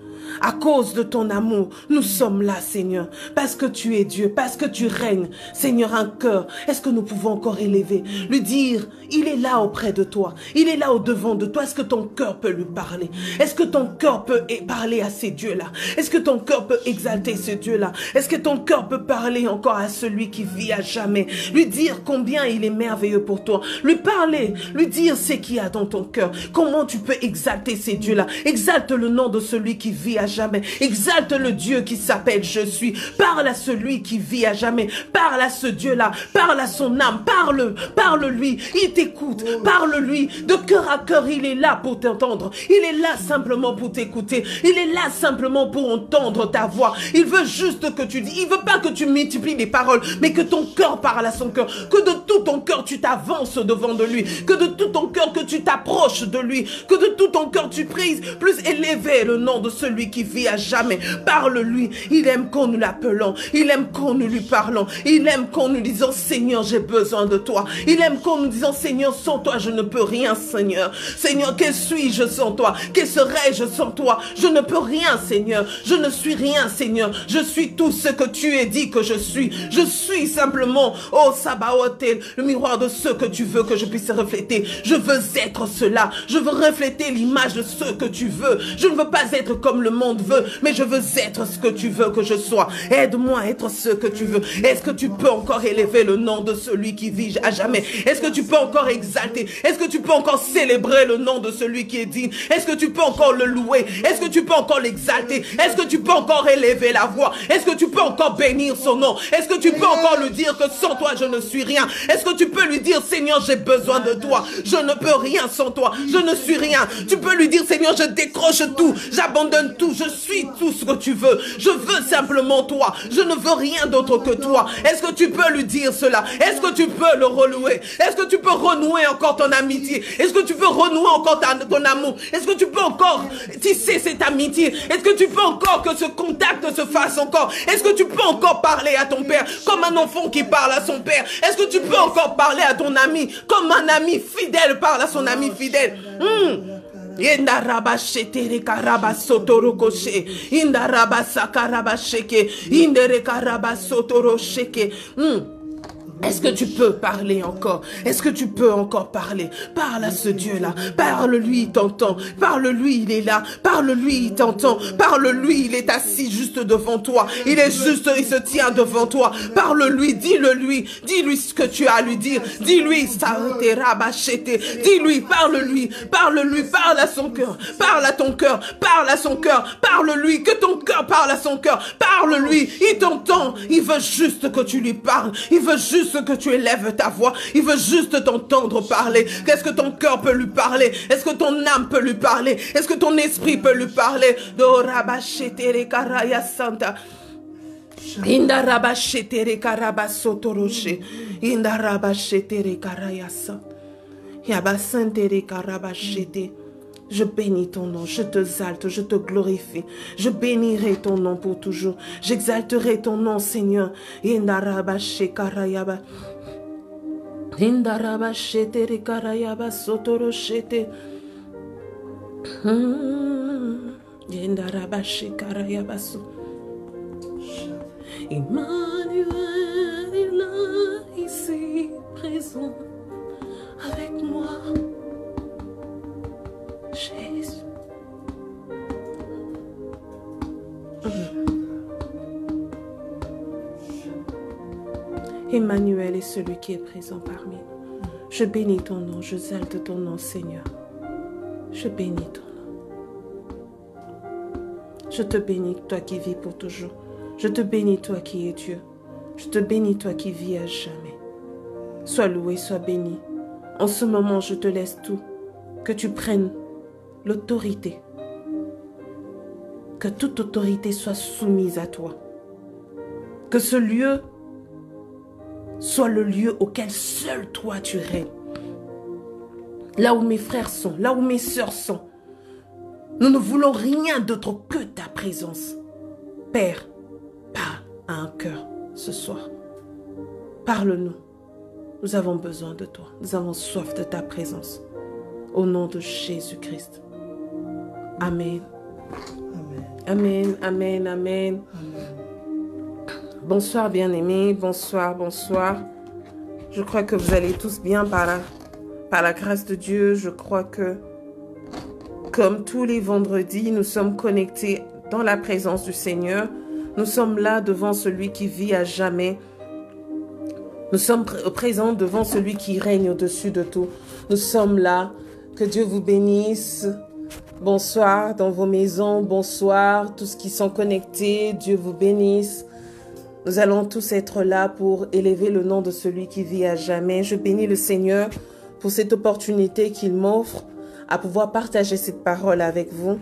À cause de ton amour, nous sommes là, Seigneur. Parce que tu es Dieu, parce que tu règnes. Seigneur, un cœur, est-ce que nous pouvons encore élever, lui dire, il est là auprès de toi, il est là au devant de toi. Est-ce que ton cœur peut lui parler? Est-ce que ton cœur peut parler à ces dieux-là? Est-ce que ton cœur peut exalter ce Dieu-là? Est-ce que ton cœur peut parler encore à celui qui vit à jamais? Lui dire combien il est merveilleux pour toi. Lui parler, lui dire ce qu'il y a dans ton cœur. Comment tu peux exalter ces dieux-là? Exalte le nom de celui qui vit à jamais. Exalte le Dieu qui s'appelle Je suis. Parle à celui qui vit à jamais. Parle à ce Dieu-là. Parle à son âme. Parle-lui. Il t'écoute. Parle-lui. De cœur à cœur, il est là pour t'entendre. Il est là simplement pour t'écouter. Il est là simplement pour entendre ta voix. Il veut juste que tu dis. Il veut pas que tu multiplies les paroles, mais que ton cœur parle à son cœur. Que de tout ton cœur, tu t'avances devant de lui. Que de tout ton cœur, que tu t'approches de lui. Que de tout ton cœur, tu prises. Plus élever le nom de celui qui vit à jamais. Parle-lui. Il aime qu'on nous l'appelons. Il aime qu'on nous lui parlons. Il aime qu'on nous disons, Seigneur, j'ai besoin de toi. Il aime qu'on nous disons, Seigneur, sans toi, je ne peux rien, Seigneur. Seigneur, que suis-je sans toi? Que serais-je sans toi? Je ne peux rien, Seigneur. Je ne suis rien, Seigneur. Je suis tout ce que tu as dit que je suis. Je suis simplement, oh Sabaoth, le miroir de ce que tu veux que je puisse refléter. Je veux être cela. Je veux refléter l'image de ce que tu veux. Je ne veux pas être comme le monde veut, mais je veux être ce que tu veux que je sois. Aide-moi à être ce que tu veux. Est-ce que tu peux encore élever le nom de celui qui vit à jamais? Est-ce que tu peux encore exalter? Est-ce que tu peux encore célébrer le nom de celui qui est digne? Est-ce que tu peux encore le louer? Est-ce que tu peux encore l'exalter? Est-ce que tu peux encore élever la voix? Est-ce que tu peux encore bénir son nom? Est-ce que tu peux encore lui dire que sans toi je ne suis rien? Est-ce que tu peux lui dire, Seigneur, j'ai besoin de toi, je ne peux rien sans toi, je ne suis rien? Tu peux lui dire, Seigneur, je décroche tout, j'abandonne tout, je suis tout ce que tu veux, je veux simplement toi, je ne veux rien d'autre que toi. Est-ce que tu peux lui dire cela? Est-ce que tu peux le relouer? Est-ce que tu peux renouer encore ton amitié? Est-ce que tu peux renouer encore ton amour? Est-ce que tu peux encore tisser cette amitié? Est-ce que tu peux encore que ce contact se fasse encore? Est-ce que tu peux encore parler à ton père comme un enfant qui parle à son père? Est-ce que tu peux encore parler à ton ami comme un ami fidèle parle à son ami fidèle? Indaraba shetere karaba sotorokoshe, indaraba sakaraba sheke, indere karaba sotorosheke. Est-ce que tu peux parler encore? Est-ce que tu peux encore parler? Parle à ce Dieu-là. Parle-lui, il t'entend. Parle-lui, il est là. Parle-lui, il t'entend. Parle-lui, il est assis juste devant toi. Il est juste, il se tient devant toi. Parle-lui, dis-le-lui. Dis-lui ce que tu as à lui dire. Dis-lui, dis-lui, parle-lui. Parle-lui, parle à son cœur. Parle à ton cœur. Parle à son cœur. Parle-lui, que ton cœur parle à son cœur. Parle-lui, il t'entend. Il veut juste que tu lui parles. Il veut juste que tu élèves ta voix. Il veut juste t'entendre parler. Qu'est-ce que ton cœur peut lui parler? Est-ce que ton âme peut lui parler? Est-ce que ton esprit peut lui parler? Dorabashetere karaya santa. Indarabashetere karabasotoroche. Indarabashetere karaya santa. Yabasantere karabashete. Je bénis ton nom, je t'exalte, je te glorifie. Je bénirai ton nom pour toujours. J'exalterai ton nom, Seigneur. Indarabashe karayaba. Indarabashete rekarayaba sotoroshete. Indarabashe karayaba so. Emmanuel est là, ici, présent, avec moi. Jésus. Emmanuel est celui qui est présent parmi nous. Je bénis ton nom, je exalte ton nom, Seigneur. Je bénis ton nom. Je te bénis, toi qui vis pour toujours. Je te bénis, toi qui es Dieu. Je te bénis, toi qui vis à jamais. Sois loué, sois béni. En ce moment, je te laisse tout. Que tu prennes l'autorité, que toute autorité soit soumise à toi, que ce lieu soit le lieu auquel seul toi tu règnes, là où mes frères sont, là où mes sœurs sont. Nous ne voulons rien d'autre que ta présence. Père, parle à un cœur ce soir. Parle-nous. Nous avons besoin de toi. Nous avons soif de ta présence. Au nom de Jésus-Christ. Amen. Amen. Amen, amen, amen. Bonsoir bien-aimés, bonsoir, bonsoir. Je crois que vous allez tous bien par la grâce de Dieu. Je crois que, comme tous les vendredis, nous sommes connectés dans la présence du Seigneur. Nous sommes là devant celui qui vit à jamais. Nous sommes présents devant celui qui règne au-dessus de tout. Nous sommes là. Que Dieu vous bénisse. Bonsoir dans vos maisons. Bonsoir tous qui sont connectés. Dieu vous bénisse. Nous allons tous être là pour élever le nom de celui qui vit à jamais. Je bénis le Seigneur pour cette opportunité qu'il m'offre à pouvoir partager cette parole avec vous.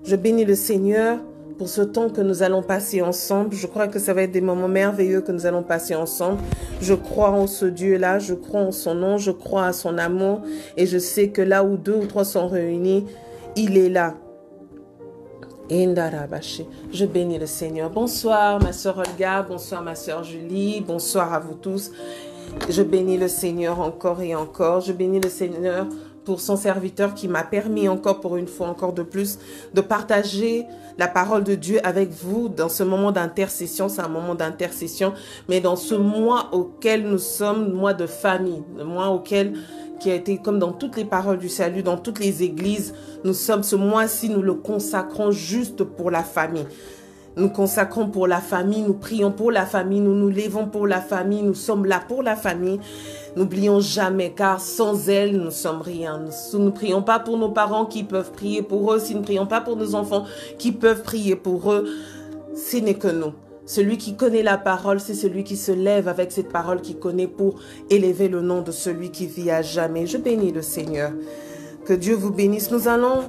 Je bénis le Seigneur pour ce temps que nous allons passer ensemble. Je crois que ça va être des moments merveilleux que nous allons passer ensemble. Je crois en ce Dieu-là, je crois en son nom, je crois à son amour et je sais que là où 2 ou 3 sont réunis, il est là. Je bénis le Seigneur. Bonsoir ma soeur Olga, bonsoir ma soeur Julie, bonsoir à vous tous. Je bénis le Seigneur encore et encore. Je bénis le Seigneur pour son serviteur qui m'a permis encore pour une fois, encore de plus, de partager la parole de Dieu avec vous dans ce moment d'intercession. C'est un moment d'intercession, mais dans ce mois auquel nous sommes, mois de famille, le mois auquel qui a été comme dans toutes les paroles du salut, dans toutes les églises, nous sommes ce mois-ci, nous le consacrons juste pour la famille. Nous consacrons pour la famille, nous prions pour la famille, nous nous levons pour la famille, nous sommes là pour la famille. N'oublions jamais, car sans elle, nous ne sommes rien. Nous ne prions pas pour nos parents qui peuvent prier pour eux, si nous ne prions pas pour nos enfants qui peuvent prier pour eux, ce n'est que nous. Celui qui connaît la parole, c'est celui qui se lève avec cette parole qu'il connaît pour élever le nom de celui qui vit à jamais. Je bénis le Seigneur. Que Dieu vous bénisse. Nous allons,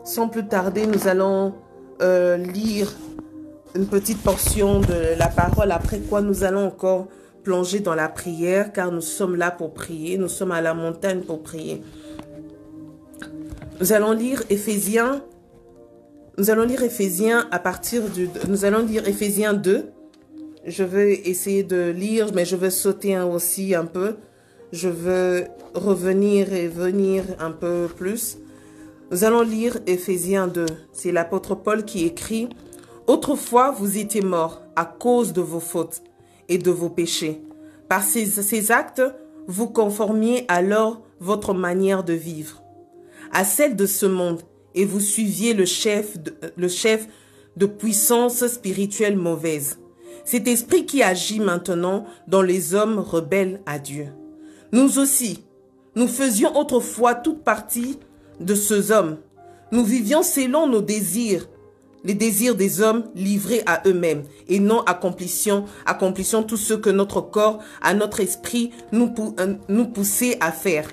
sans plus tarder, nous allons lire une petite portion de la parole, après quoi nous allons encore plonger dans la prière, car nous sommes là pour prier, nous sommes à la montagne pour prier. Nous allons lire Éphésiens, nous allons lire Éphésiens 2. Je vais essayer de lire, mais je vais sauter aussi un peu. Je veux revenir et venir un peu plus. Nous allons lire Éphésiens 2. C'est l'apôtre Paul qui écrit: « Autrefois, vous étiez morts à cause de vos fautes et de vos péchés. Par ces actes, vous conformiez alors votre manière de vivre à celle de ce monde et vous suiviez le chef de puissance spirituelle mauvaise. Cet esprit qui agit maintenant dans les hommes rebelles à Dieu. Nous aussi, nous faisions autrefois toute partie de ces hommes. Nous vivions selon nos désirs, les désirs des hommes livrés à eux-mêmes et non accomplissant tout ce que notre corps, à notre esprit, nous poussait à faire.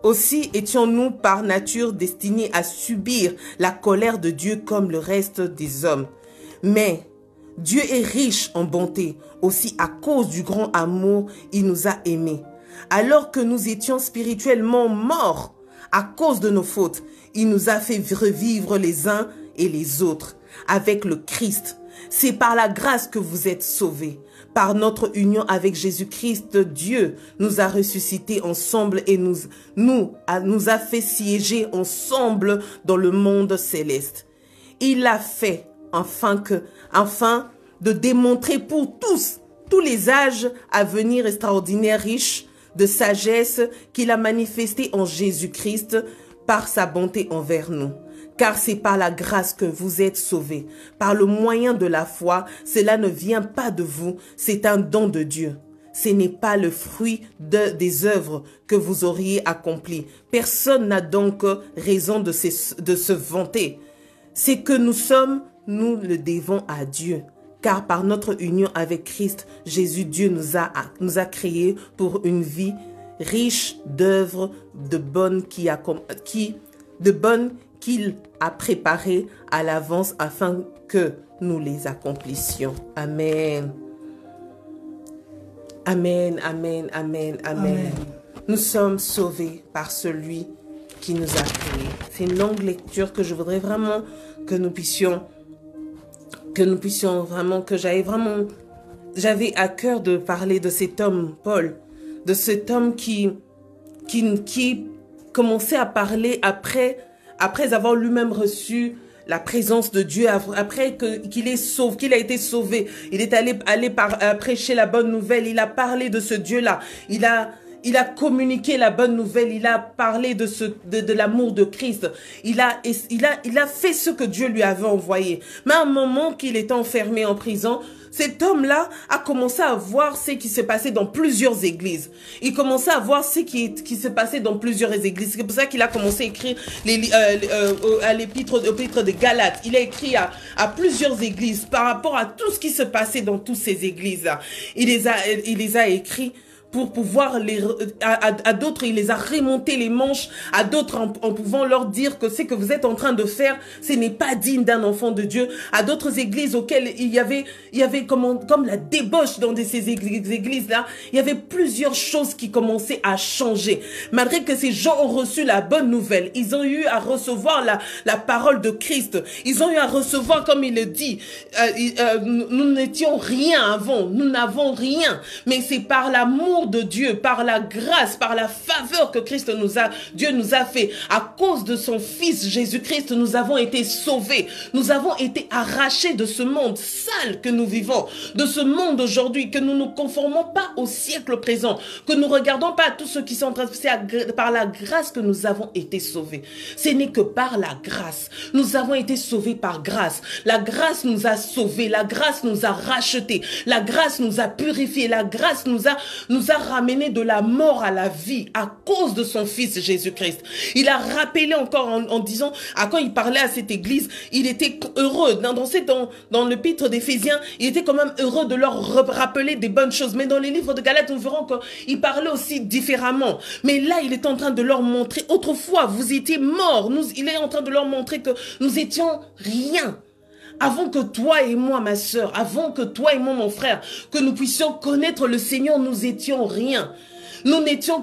Aussi étions-nous par nature destinés à subir la colère de Dieu comme le reste des hommes. Mais Dieu est riche en bonté, aussi à cause du grand amour, il nous a aimés. Alors que nous étions spirituellement morts à cause de nos fautes, il nous a fait revivre les uns et les autres avec le Christ. C'est par la grâce que vous êtes sauvés. Par notre union avec Jésus-Christ, Dieu nous a ressuscités ensemble et nous a fait siéger ensemble dans le monde céleste. Il l'a fait afin de démontrer pour tous les âges à venir extraordinaire, riche de sagesse qu'il a manifesté en Jésus-Christ par sa bonté envers nous. Car c'est par la grâce que vous êtes sauvés, par le moyen de la foi. Cela ne vient pas de vous, c'est un don de Dieu. Ce n'est pas le fruit des œuvres que vous auriez accomplies. Personne n'a donc raison de se vanter. C'est que nous sommes, nous le devons à Dieu. Car par notre union avec Christ, Jésus, Dieu nous a créés pour une vie riche d'œuvres de bonnes qu'il a préparées à l'avance afin que nous les accomplissions. Amen. Amen, amen, amen, amen. Amen. Nous sommes sauvés par celui qui nous a créés. C'est une longue lecture que je voudrais vraiment que nous puissions vraiment, j'avais à cœur de parler de cet homme, Paul, de cet homme qui commençait à parler après avoir lui-même reçu la présence de Dieu, après qu'il a été sauvé, il est allé prêcher la bonne nouvelle, il a parlé de ce Dieu-là, il a communiqué la bonne nouvelle, il a parlé de l'amour de Christ, il a fait ce que Dieu lui avait envoyé. Mais à un moment qu'il était enfermé en prison, cet homme-là a commencé à voir ce qui se passait dans plusieurs églises. Il commençait à voir ce qui se passait dans plusieurs églises. C'est pour ça qu'il a commencé à écrire à l'épître de Galates. Il a écrit à plusieurs églises par rapport à tout ce qui se passait dans toutes ces églises-là. Il les a écrits pour pouvoir à d'autres, il les a remonté les manches, à d'autres en pouvant leur dire que ce que vous êtes en train de faire, ce n'est pas digne d'un enfant de Dieu. À d'autres églises auxquelles il y avait comme la débauche dans ces églises-là, il y avait plusieurs choses qui commençaient à changer. Malgré que ces gens ont reçu la bonne nouvelle, ils ont eu à recevoir la parole de Christ. Ils ont eu à recevoir, comme il le dit, nous n'étions rien avant, nous n'avons rien, mais c'est par l'amour de Dieu, par la grâce, par la faveur que Dieu nous a fait. À cause de son Fils Jésus-Christ, nous avons été sauvés. Nous avons été arrachés de ce monde sale que nous vivons, de ce monde aujourd'hui, que nous ne nous conformons pas au siècle présent, que nous ne regardons pas à tout ce qui sont en train de se passer. Par la grâce que nous avons été sauvés. Ce n'est que par la grâce. Nous avons été sauvés par grâce. La grâce nous a sauvés. La grâce nous a rachetés. La grâce nous a purifiés. La grâce nous a ramené de la mort à la vie à cause de son Fils Jésus-Christ. Il a rappelé encore en disant, quand il parlait à cette église, il était heureux. Dans l'épître d'Éphésiens, il était quand même heureux de leur rappeler des bonnes choses. Mais dans les livres de Galates, nous verrons qu'il parlait aussi différemment. Mais là, il est en train de leur montrer, autrefois, vous étiez morts. Il est en train de leur montrer que nous étions rien. Avant que toi et moi, ma sœur, avant que toi et moi, mon frère, que nous puissions connaître le Seigneur, nous étions rien. Nous étions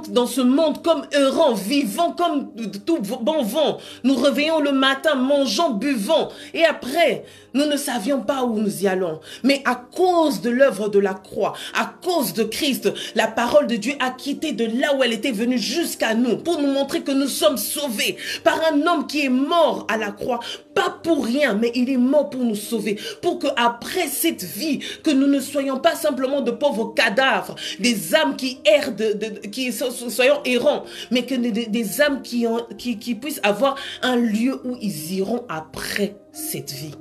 dans ce monde comme errants, vivant comme tout bon vent. Nous réveillons le matin, mangeons, buvons. Et après, nous ne savions pas où nous y allons. Mais à cause de l'œuvre de la croix, à cause de Christ, la parole de Dieu a quitté de là où elle était venue jusqu'à nous pour nous montrer que nous sommes sauvés par un homme qui est mort à la croix. Pas pour rien, mais il est mort pour nous sauver. Pour qu'après cette vie, que nous ne soyons pas simplement de pauvres cadavres, des âmes qui errent, qui soyons errants, mais que des âmes qui puissent avoir un lieu où ils iront après cette vie.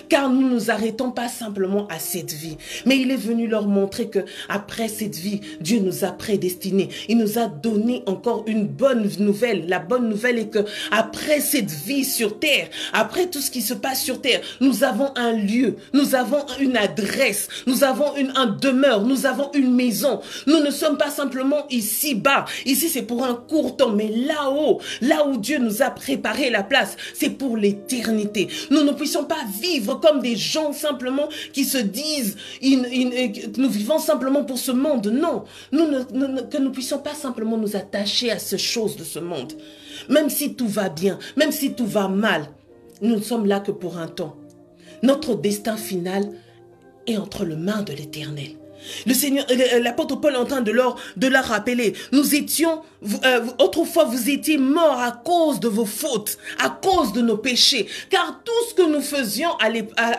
Car nous ne nous arrêtons pas simplement à cette vie, mais il est venu leur montrer que après cette vie, Dieu nous a prédestinés. Il nous a donné encore une bonne nouvelle. La bonne nouvelle est que après cette vie sur terre, après tout ce qui se passe sur terre, nous avons un lieu, nous avons une adresse, nous avons un demeure, nous avons une maison. Nous ne sommes pas simplement ici-bas. Ici, c'est pour un court temps, mais là-haut, là où Dieu nous a préparé la place, c'est pour l'éternité. Nous ne puissions pas vivre comme des gens simplement qui se disent nous vivons simplement pour ce monde. Non, que nous puissions pas simplement nous attacher à ces choses de ce monde. Même si tout va bien, même si tout va mal, nous ne sommes là que pour un temps. Notre destin final est entre les mains de l'Éternel. Le Seigneur, l'apôtre Paul est en train de leur rappeler, nous étions, autrefois vous étiez morts à cause de vos fautes, à cause de nos péchés, car tout ce que nous faisions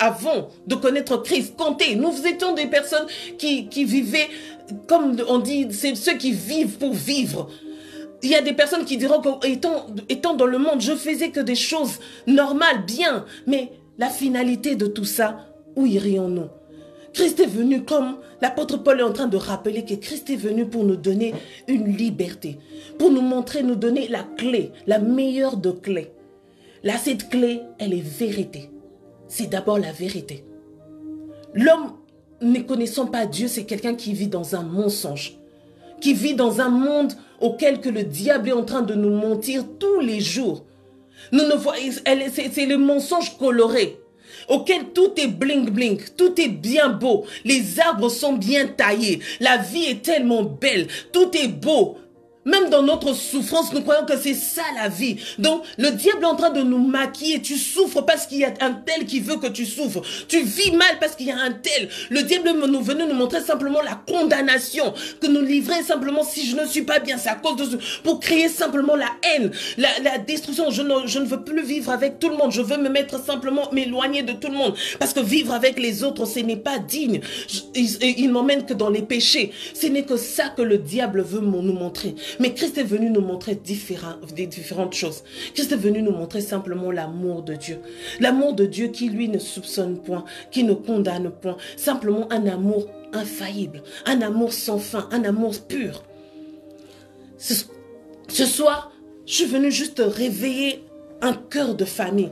avant de connaître Christ, comptez, nous étions des personnes qui vivaient, comme on dit, c'est ceux qui vivent pour vivre. Il y a des personnes qui diront qu'étant dans le monde, je faisais que des choses normales, bien, mais la finalité de tout ça, où irions-nous? Christ est venu, comme l'apôtre Paul est en train de rappeler, que Christ est venu pour nous donner une liberté, pour nous montrer, nous donner la clé, la meilleure de clés. Là, cette clé, elle est vérité. C'est d'abord la vérité. L'homme, ne connaissant pas Dieu, c'est quelqu'un qui vit dans un mensonge, qui vit dans un monde auquel que le diable est en train de nous mentir tous les jours. C'est le mensonge coloré, auquel tout est bling bling, tout est bien beau, les arbres sont bien taillés, la vie est tellement belle, tout est beau. Même dans notre souffrance, nous croyons que c'est ça la vie. Donc, le diable est en train de nous maquiller. Tu souffres parce qu'il y a un tel qui veut que tu souffres. Tu vis mal parce qu'il y a un tel. Le diable nous venait nous montrer simplement la condamnation. Que nous livrer simplement si je ne suis pas bien. C'est à cause de ce... Pour créer simplement la haine, la destruction. Je ne veux plus vivre avec tout le monde. Je veux me mettre simplement, m'éloigner de tout le monde. Parce que vivre avec les autres, ce n'est pas digne. Il m'emmène que dans les péchés. Ce n'est que ça que le diable veut nous montrer. Mais Christ est venu nous montrer différentes choses. Christ est venu nous montrer simplement l'amour de Dieu. L'amour de Dieu qui, lui, ne soupçonne point, qui ne condamne point. Simplement un amour infaillible, un amour sans fin, un amour pur. Ce soir, je suis venu juste réveiller un cœur de famille.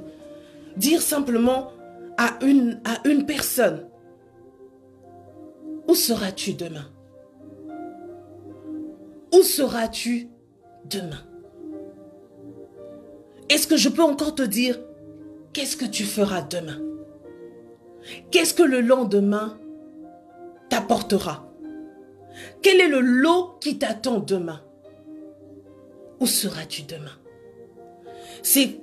Dire simplement à une personne, où seras-tu demain? Où seras-tu demain? Est-ce que je peux encore te dire, qu'est-ce que tu feras demain? Qu'est-ce que le lendemain t'apportera? Quel est le lot qui t'attend demain? Où seras-tu demain? C'est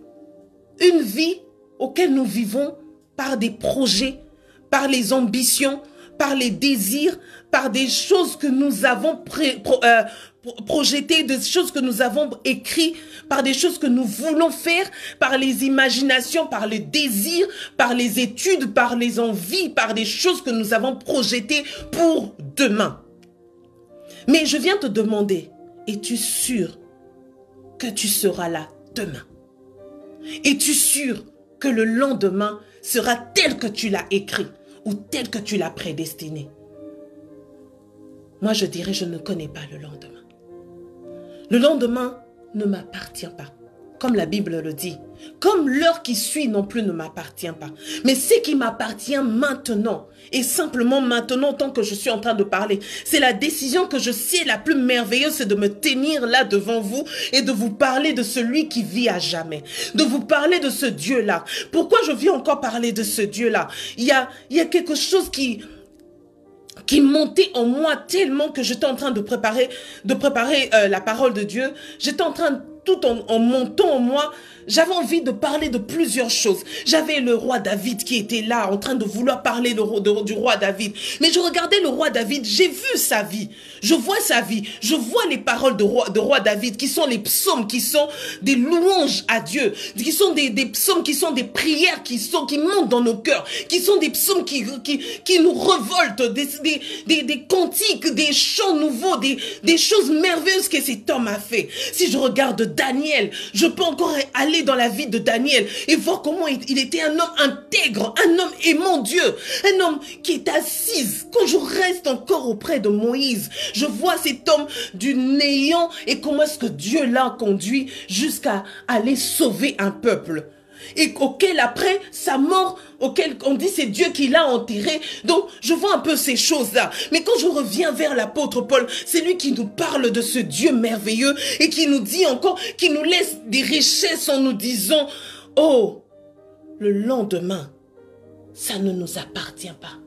une vie auquel nous vivons par des projets, par les ambitions, par les désirs, par des choses que nous avons projetées, des choses que nous avons écrites, par des choses que nous voulons faire, par les imaginations, par les désirs, par les études, par les envies, par des choses que nous avons projetées pour demain. Mais je viens te demander, es-tu sûr que tu seras là demain? Es-tu sûr que le lendemain sera tel que tu l'as écrit ou tel que tu l'as prédestiné? Moi, je dirais, je ne connais pas le lendemain. Le lendemain ne m'appartient pas, comme la Bible le dit. Comme l'heure qui suit non plus ne m'appartient pas. Mais ce qui m'appartient maintenant, et simplement maintenant, tant que je suis en train de parler, c'est la décision que je sais la plus merveilleuse, c'est de me tenir là devant vous et de vous parler de celui qui vit à jamais. De vous parler de ce Dieu-là. Pourquoi je viens encore parler de ce Dieu-là? Il y a quelque chose qui montait en moi tellement que j'étais en train de préparer la parole de Dieu. J'étais en train, tout en montant en moi, j'avais envie de parler de plusieurs choses. J'avais le roi David qui était là, en train de vouloir parler du roi David. Mais je regardais le roi David, j'ai vu sa vie. Je vois sa vie. Je vois les paroles de roi David, qui sont les psaumes, qui sont des louanges à Dieu, qui sont des psaumes, qui sont des prières, qui montent dans nos cœurs, qui sont des psaumes qui nous révoltent, des cantiques, des chants nouveaux, des choses merveilleuses que cet homme a fait. Si je regarde Daniel, je peux encore aller dans la vie de Daniel et voir comment il était un homme intègre, un homme aimant Dieu, un homme qui est assis. Quand je reste encore auprès de Moïse, je vois cet homme du néant et comment est-ce que Dieu l'a conduit jusqu'à aller sauver un peuple. Et auquel après sa mort, auquel on dit c'est Dieu qui l'a enterré. Donc je vois un peu ces choses-là. Mais quand je reviens vers l'apôtre Paul, c'est lui qui nous parle de ce Dieu merveilleux et qui nous dit encore, qui nous laisse des richesses en nous disant, oh, le lendemain, ça ne nous appartient pas.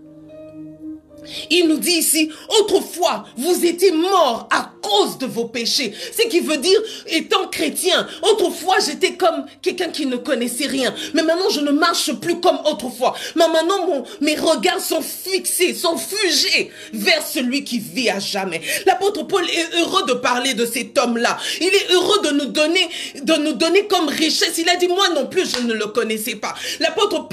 Il nous dit ici, autrefois, vous étiez morts à cause de vos péchés. Ce qui veut dire, étant chrétien, autrefois, j'étais comme quelqu'un qui ne connaissait rien. Mais maintenant, je ne marche plus comme autrefois. Mais maintenant, mes regards sont fixés, sont figés vers celui qui vit à jamais. L'apôtre Paul est heureux de parler de cet homme-là. Il est heureux de nous donner comme richesse. Il a dit, moi non plus, je ne le connaissais pas. L'apôtre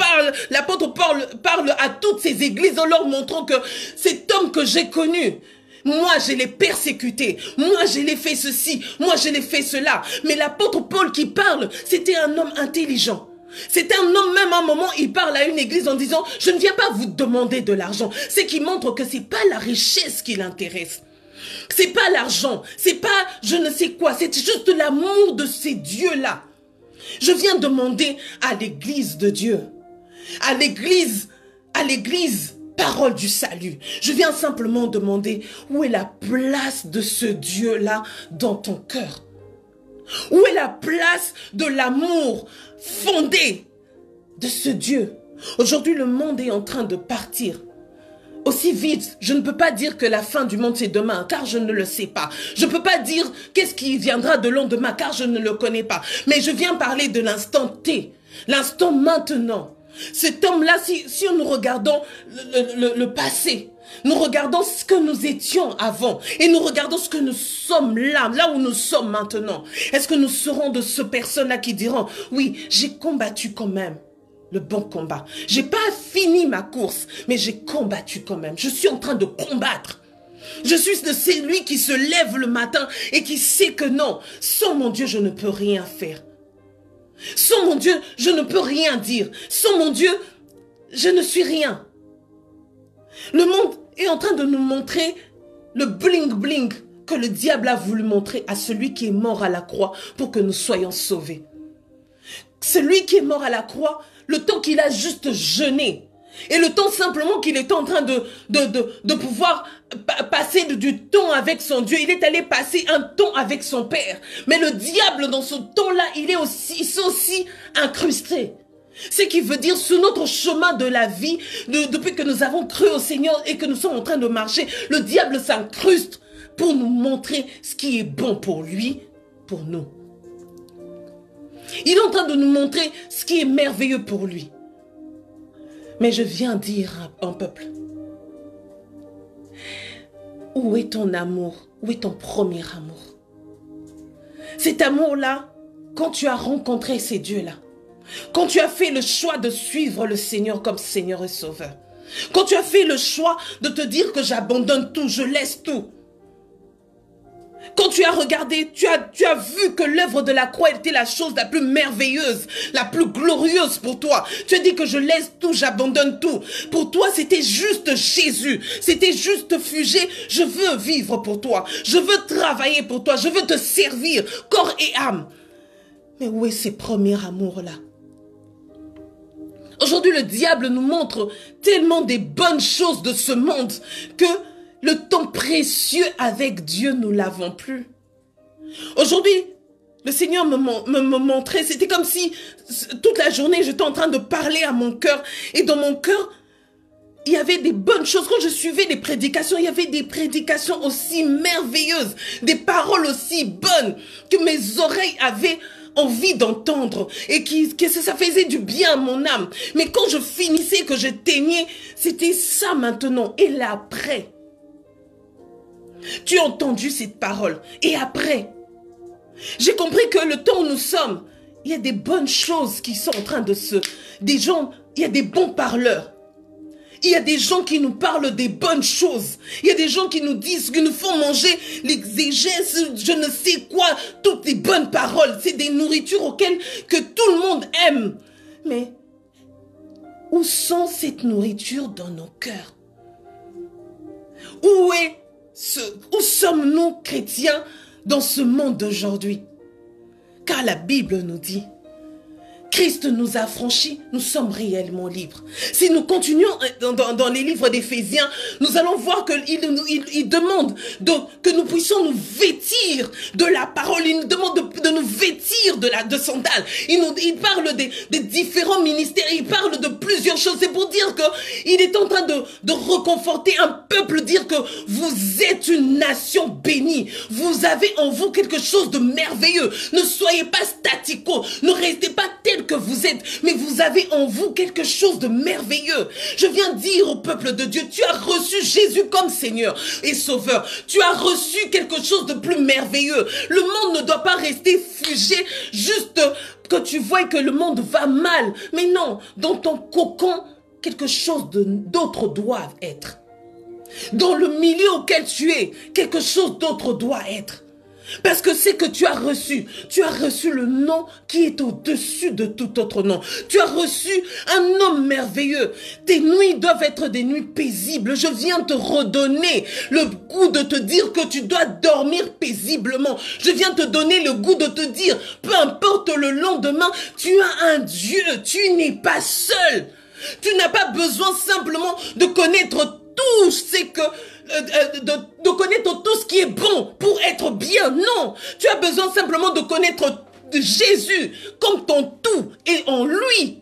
Paul parle à toutes ces églises en leur montrant que cet homme que j'ai connu, moi je l'ai persécuté, moi je l'ai fait ceci, moi je l'ai fait cela. Mais l'apôtre Paul qui parle, c'était un homme intelligent. C'était un homme, même à un moment, il parle à une église en disant, je ne viens pas vous demander de l'argent. C'est qui montre que c'est pas la richesse qui l'intéresse. C'est pas l'argent, c'est pas je ne sais quoi, c'est juste l'amour de ces dieux-là. Je viens demander à l'église de Dieu, à l'église, parole du salut. Je viens simplement demander où est la place de ce Dieu-là dans ton cœur? Où est la place de l'amour fondé de ce Dieu? Aujourd'hui, le monde est en train de partir aussi vite, je ne peux pas dire que la fin du monde c'est demain, car je ne le sais pas. Je ne peux pas dire qu'est-ce qui viendra de lendemain, car je ne le connais pas. Mais je viens parler de l'instant T, l'instant maintenant. Cet homme-là, si nous regardons le passé, nous regardons ce que nous étions avant et nous regardons ce que nous sommes là où nous sommes maintenant. Est-ce que nous serons de ces personnes-là qui diront, oui, j'ai combattu quand même le bon combat. J'ai pas fini ma course, mais j'ai combattu quand même. Je suis en train de combattre. Je suis de celui qui se lève le matin et qui sait que non, sans mon Dieu, je ne peux rien faire. Sans mon Dieu, je ne peux rien dire. Sans mon Dieu, je ne suis rien. Le monde est en train de nous montrer le bling-bling que le diable a voulu montrer à celui qui est mort à la croix pour que nous soyons sauvés. Celui qui est mort à la croix, le temps qu'il a juste jeûné, et le temps simplement qu'il est en train de pouvoir passer du temps avec son Dieu, il est allé passer un temps avec son Père. Mais le diable, dans ce temps-là, il s'est aussi incrusté. Ce qui veut dire, sur notre chemin de la vie, depuis que nous avons cru au Seigneur et que nous sommes en train de marcher, le diable s'incruste pour nous montrer ce qui est bon pour lui, pour nous. Il est en train de nous montrer ce qui est merveilleux pour lui. Mais je viens dire à un peuple, où est ton amour? Où est ton premier amour? Cet amour-là, quand tu as rencontré ces dieux-là, quand tu as fait le choix de suivre le Seigneur comme Seigneur et Sauveur, quand tu as fait le choix de te dire que j'abandonne tout, je laisse tout, quand tu as regardé, tu as vu que l'œuvre de la croix était la chose la plus merveilleuse, la plus glorieuse pour toi. Tu as dit que je laisse tout, j'abandonne tout. Pour toi, c'était juste Jésus. C'était juste fugé. Je veux vivre pour toi. Je veux travailler pour toi. Je veux te servir, corps et âme. Mais où est ce premier amour-là? Aujourd'hui, le diable nous montre tellement des bonnes choses de ce monde que le temps précieux avec Dieu, nous ne l'avons plus. Aujourd'hui, le Seigneur me montrait, c'était comme si toute la journée, j'étais en train de parler à mon cœur. Et dans mon cœur, il y avait des bonnes choses. Quand je suivais les prédications, il y avait des prédications aussi merveilleuses, des paroles aussi bonnes que mes oreilles avaient envie d'entendre et que ça faisait du bien à mon âme. Mais quand je finissais, que je teignais, c'était ça maintenant. Et là, après, tu as entendu cette parole. Et après, j'ai compris que le temps où nous sommes, il y a des bonnes choses qui sont en train de des gens, il y a des bons parleurs. Il y a des gens qui nous parlent des bonnes choses. Il y a des gens qui nous disent, qui nous font manger l'exégèse, je ne sais quoi, toutes les bonnes paroles. C'est des nourritures auxquelles que tout le monde aime. Mais où sont cette nourriture dans nos cœurs? Où sommes-nous chrétiens dans ce monde d'aujourd'hui? Car la Bible nous dit, Christ nous a affranchis, nous sommes réellement libres. Si nous continuons dans les livres d'Éphésiens, nous allons voir qu'il demande que nous puissions nous vêtir de la parole. Il nous demande de nous vêtir de sandales. Il parle des différents ministères, il parle de plusieurs choses. C'est pour dire qu'il est en train de reconforter un peuple, dire que vous êtes une nation bénie. Vous avez en vous quelque chose de merveilleux. Ne soyez pas statico, ne restez pas tel que vous êtes, mais vous avez en vous quelque chose de merveilleux. Je viens dire au peuple de Dieu, tu as reçu Jésus comme Seigneur et Sauveur. Tu as reçu quelque chose de plus merveilleux. Le monde ne doit pas rester figé juste que tu vois que le monde va mal. Mais non, dans ton cocon, quelque chose d'autre doit être. Dans le milieu auquel tu es, quelque chose d'autre doit être. Parce que c'est que tu as reçu le nom qui est au-dessus de tout autre nom. Tu as reçu un homme merveilleux. Tes nuits doivent être des nuits paisibles. Je viens te redonner le goût de te dire que tu dois dormir paisiblement. Je viens te donner le goût de te dire, peu importe le lendemain, tu as un Dieu, tu n'es pas seul. Tu n'as pas besoin simplement de connaître tout ce que... de connaître tout ce qui est bon pour être bien. Non, tu as besoin simplement de connaître Jésus comme ton tout et en lui.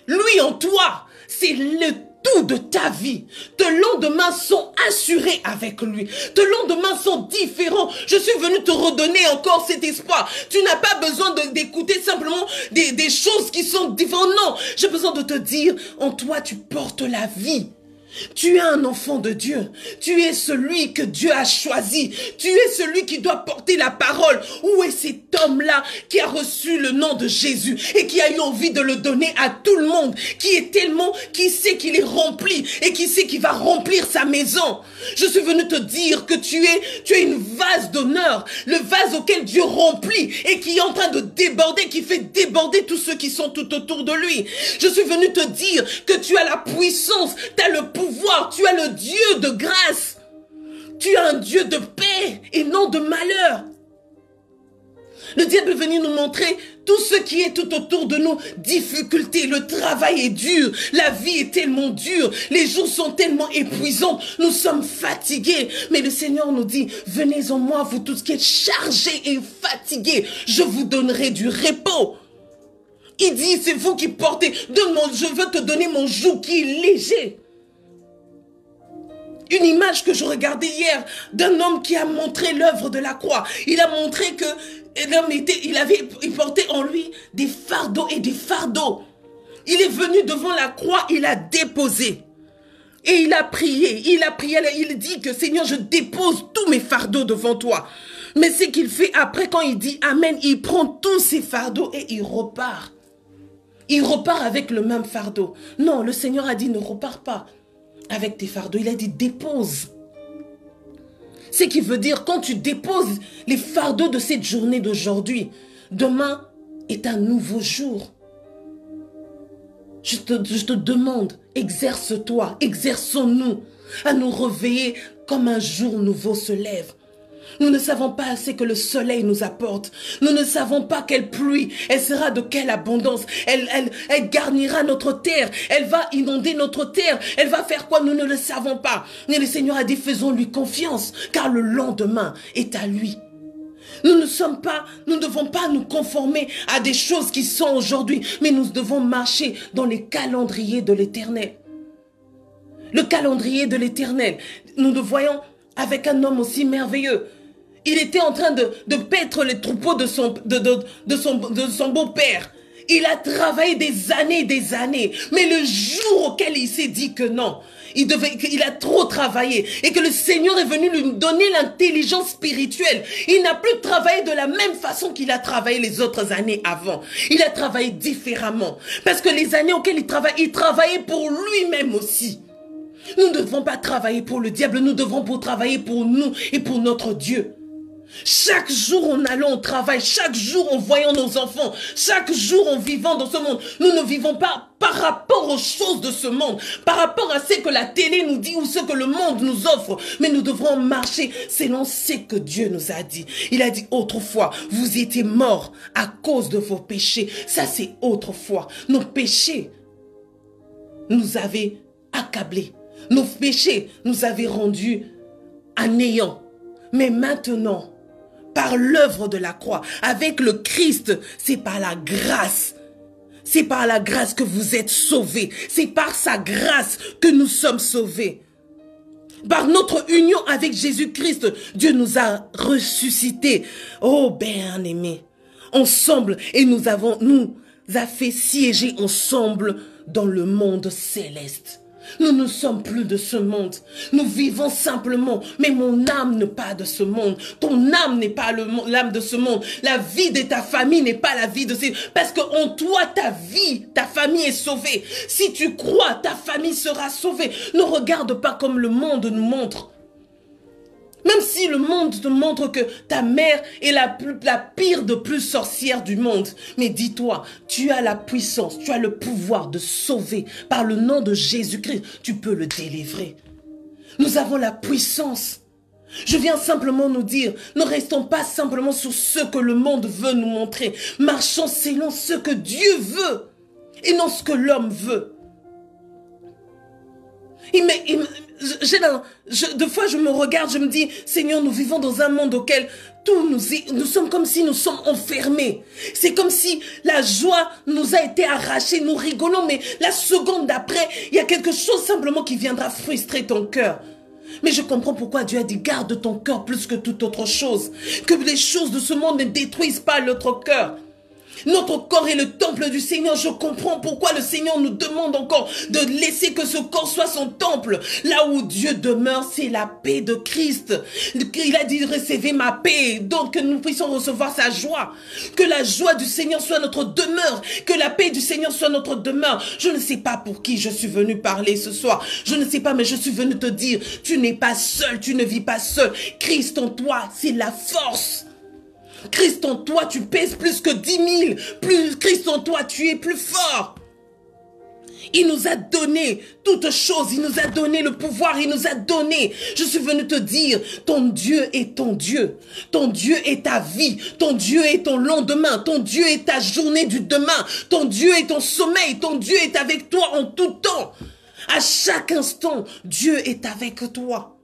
Lui en toi, c'est le tout de ta vie. Tes lendemains sont assurés avec lui. Tes lendemains sont différents. Je suis venu te redonner encore cet espoir. Tu n'as pas besoin d'écouter simplement des choses qui sont différentes. Non, j'ai besoin de te dire, en toi tu portes la vie. Tu es un enfant de Dieu. Tu es celui que Dieu a choisi. Tu es celui qui doit porter la parole. Où est cet homme-là qui a reçu le nom de Jésus et qui a eu envie de le donner à tout le monde, qui sait qu'il est rempli et qui sait qu'il va remplir sa maison. Je suis venu te dire que tu es une vase d'honneur, le vase auquel Dieu remplit et qui est en train de déborder, qui fait déborder tous ceux qui sont tout autour de lui. Je suis venu te dire que tu as la puissance, tu as le pouvoir, tu as le Dieu de grâce. Tu as un Dieu de paix et non de malheur. Le diable est venu nous montrer tout ce qui est tout autour de nous. Difficulté, le travail est dur, la vie est tellement dure, les jours sont tellement épuisants, nous sommes fatigués. Mais le Seigneur nous dit, venez en moi, vous tous qui êtes chargés et fatigués, je vous donnerai du repos. Il dit, c'est vous qui portez, je veux te donner mon joug qui est léger. Une image que je regardais hier d'un homme qui a montré l'œuvre de la croix. Il a montré que l'homme il portait en lui des fardeaux et des fardeaux. Il est venu devant la croix, il a déposé. Et il a prié, il dit que Seigneur, je dépose tous mes fardeaux devant toi. Mais ce qu'il fait après, quand il dit Amen, il prend tous ses fardeaux et il repart. Il repart avec le même fardeau. Non, le Seigneur a dit ne repars pas avec tes fardeaux. Il a dit dépose. Ce qui veut dire quand tu déposes les fardeaux de cette journée d'aujourd'hui, demain est un nouveau jour. Je te demande, exerce-toi, exerçons-nous à nous réveiller comme un jour nouveau se lève. Nous ne savons pas assez que le soleil nous apporte. Nous ne savons pas quelle pluie, elle sera de quelle abondance. Elle garnira notre terre. Elle va inonder notre terre. Elle va faire quoi? Nous ne le savons pas. Mais le Seigneur a dit, faisons-lui confiance, car le lendemain est à lui. Nous ne devons pas nous conformer à des choses qui sont aujourd'hui, mais nous devons marcher dans les calendriers de l'Éternel. Le calendrier de l'Éternel, nous le voyons avec un homme aussi merveilleux. Il était en train de paître les troupeaux de son beau-père. Il a travaillé des années. Mais le jour auquel il s'est dit que non, il a trop travaillé et que le Seigneur est venu lui donner l'intelligence spirituelle. Il n'a plus travaillé de la même façon qu'il a travaillé les autres années avant. Il a travaillé différemment. Parce que les années auxquelles il travaillait pour lui-même aussi. Nous ne devons pas travailler pour le diable, nous devons travailler pour nous et pour notre Dieu. Chaque jour en allant au travail, chaque jour en voyant nos enfants, chaque jour en vivant dans ce monde, nous ne vivons pas par rapport aux choses de ce monde, par rapport à ce que la télé nous dit ou ce que le monde nous offre, mais nous devrons marcher selon ce que Dieu nous a dit. Il a dit autrefois, vous étiez morts à cause de vos péchés. Ça c'est autrefois. Nos péchés nous avaient accablés. Nos péchés nous avaient rendus à néant. Mais maintenant, par l'œuvre de la croix, avec le Christ, c'est par la grâce. C'est par la grâce que vous êtes sauvés. C'est par sa grâce que nous sommes sauvés. Par notre union avec Jésus-Christ, Dieu nous a ressuscités. Oh bien-aimés, ensemble, et nous a fait siéger ensemble dans le monde céleste. Nous ne sommes plus de ce monde. Nous vivons simplement. Mais mon âme n'est pas de ce monde. Ton âme n'est pas l'âme de ce monde. La vie de ta famille n'est pas la vie de ces... Parce qu'en toi, ta vie, ta famille est sauvée. Si tu crois, ta famille sera sauvée. Ne regarde pas comme le monde nous montre. Même si le monde te montre que ta mère est la pire de plus sorcière du monde. Mais dis-toi, tu as la puissance, tu as le pouvoir de sauver. Par le nom de Jésus-Christ, tu peux le délivrer. Nous avons la puissance. Je viens simplement nous dire, ne restons pas simplement sur ce que le monde veut nous montrer. Marchons selon ce que Dieu veut et non ce que l'homme veut. Deux fois je me regarde, je me dis, Seigneur, nous vivons dans un monde auquel nous sommes comme si nous sommes enfermés. C'est comme si la joie nous a été arrachée, nous rigolons, mais la seconde d'après, il y a quelque chose simplement qui viendra frustrer ton cœur. Mais je comprends pourquoi Dieu a dit, garde ton cœur plus que toute autre chose. Que les choses de ce monde ne détruisent pas notre cœur. Notre corps est le temple du Seigneur. Je comprends pourquoi le Seigneur nous demande encore de laisser que ce corps soit son temple. Là où Dieu demeure, c'est la paix de Christ. Il a dit, recevez ma paix. Donc que nous puissions recevoir sa joie. Que la joie du Seigneur soit notre demeure. Que la paix du Seigneur soit notre demeure. Je ne sais pas pour qui je suis venu parler ce soir. Je ne sais pas, mais je suis venu te dire, tu n'es pas seul, tu ne vis pas seul. Christ en toi, c'est la force. Christ en toi, tu pèses plus que 10 000. Christ en toi, tu es plus fort. Il nous a donné toutes choses. Il nous a donné le pouvoir. Il nous a donné. Je suis venu te dire, ton Dieu est ton Dieu. Ton Dieu est ta vie. Ton Dieu est ton lendemain. Ton Dieu est ta journée du demain. Ton Dieu est ton sommeil. Ton Dieu est avec toi en tout temps. À chaque instant, Dieu est avec toi.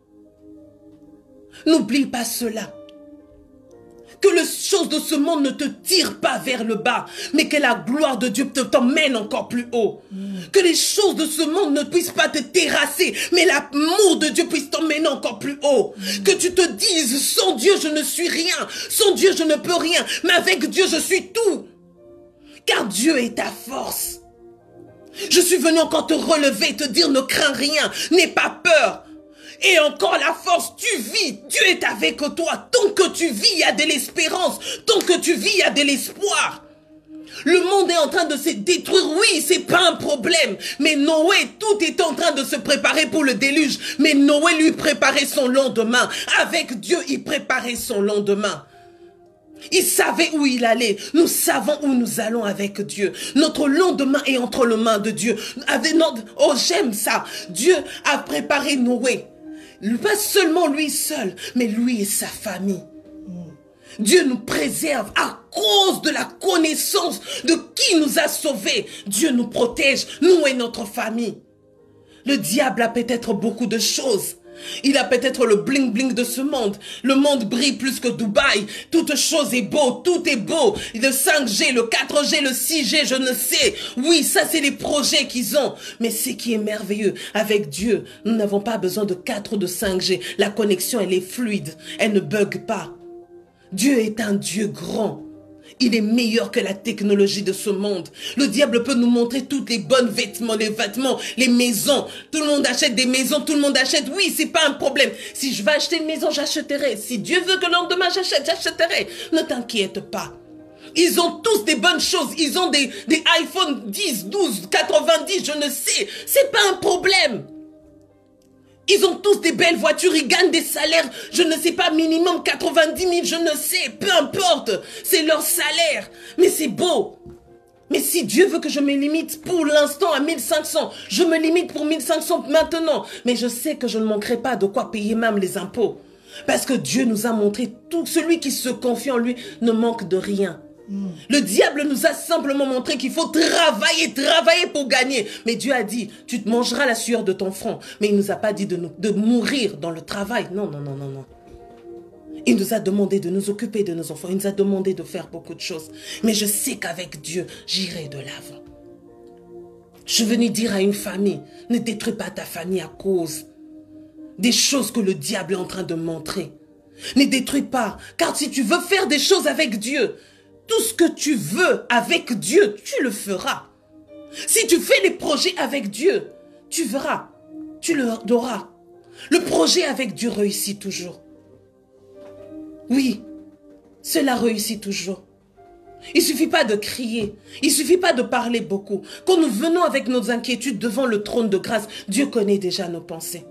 N'oublie pas cela. Que les choses de ce monde ne te tirent pas vers le bas, mais que la gloire de Dieu t'emmène encore plus haut. Que les choses de ce monde ne puissent pas te terrasser, mais l'amour de Dieu puisse t'emmener encore plus haut. Que tu te dises, sans Dieu je ne suis rien, sans Dieu je ne peux rien, mais avec Dieu je suis tout. Car Dieu est ta force. Je suis venu encore te relever, te dire ne crains rien, n'aie pas peur. Et encore la force, tu vis, Dieu est avec toi. Tant que tu vis, il y a de l'espérance. Tant que tu vis, il y a de l'espoir. Le monde est en train de se détruire, oui, c'est pas un problème. Mais Noé, tout est en train de se préparer pour le déluge. Mais Noé lui préparait son lendemain. Avec Dieu, il préparait son lendemain. Il savait où il allait. Nous savons où nous allons avec Dieu. Notre lendemain est entre les mains de Dieu. Oh, j'aime ça. Dieu a préparé Noé. Pas seulement lui seul, mais lui et sa famille. Dieu nous préserve à cause de la connaissance de qui nous a sauvés. Dieu nous protège, nous et notre famille. Le diable a peut-être beaucoup de choses. Il a peut-être le bling-bling de ce monde. Le monde brille plus que Dubaï. Toute chose est beau, tout est beau. Le 5G, le 4G, le 6G, je ne sais. Oui, ça c'est les projets qu'ils ont. Mais ce qui est merveilleux, avec Dieu, nous n'avons pas besoin de 4 ou de 5G. La connexion, elle est fluide. Elle ne bug pas. Dieu est un Dieu grand. Il est meilleur que la technologie de ce monde. Le diable peut nous montrer toutes les bonnes vêtements, les maisons. Tout le monde achète des maisons, tout le monde achète. Oui, c'est pas un problème. Si je vais acheter une maison, j'achèterai. Si Dieu veut que le lendemain j'achète, j'achèterai. Ne t'inquiète pas. Ils ont tous des bonnes choses. Ils ont des iPhone 10, 12, 90, je ne sais. C'est pas un problème. Ils ont tous des belles voitures, ils gagnent des salaires, je ne sais pas, minimum 90 000, je ne sais, peu importe, c'est leur salaire, mais c'est beau. Mais si Dieu veut que je me limite pour l'instant à 1500, je me limite pour 1500 maintenant, mais je sais que je ne manquerai pas de quoi payer même les impôts. Parce que Dieu nous a montré, tout celui qui se confie en lui ne manque de rien. Le diable nous a simplement montré qu'il faut travailler pour gagner. Mais Dieu a dit, tu te mangeras la sueur de ton front. Mais il ne nous a pas dit de mourir dans le travail. Non, non, non, non, non. Il nous a demandé de nous occuper de nos enfants. Il nous a demandé de faire beaucoup de choses. Mais je sais qu'avec Dieu, j'irai de l'avant. Je suis venu dire à une famille, ne détruis pas ta famille à cause des choses que le diable est en train de montrer. Ne détruis pas, car si tu veux faire des choses avec Dieu, tout ce que tu veux avec Dieu, tu le feras. Si tu fais des projets avec Dieu, tu verras, tu l'auras. Le projet avec Dieu réussit toujours. Oui, cela réussit toujours. Il ne suffit pas de crier, il ne suffit pas de parler beaucoup. Quand nous venons avec nos inquiétudes devant le trône de grâce, Dieu connaît déjà nos pensées.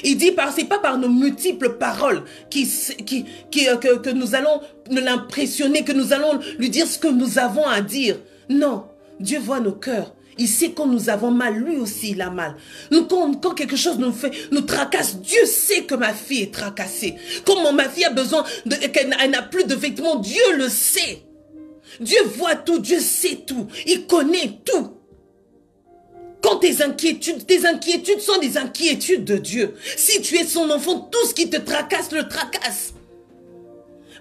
Il dit, c'est pas par nos multiples paroles que nous allons l'impressionner, que nous allons lui dire ce que nous avons à dire. Non, Dieu voit nos cœurs. Il sait quand nous avons mal, lui aussi il a mal. Quand quelque chose nous tracasse, Dieu sait que ma fille est tracassée. Comment ma fille a besoin, qu'elle n'a plus de vêtements, Dieu le sait. Dieu voit tout, Dieu sait tout, il connaît tout. Quand tes inquiétudes sont des inquiétudes de Dieu. Si tu es son enfant, tout ce qui te tracasse, le tracasse.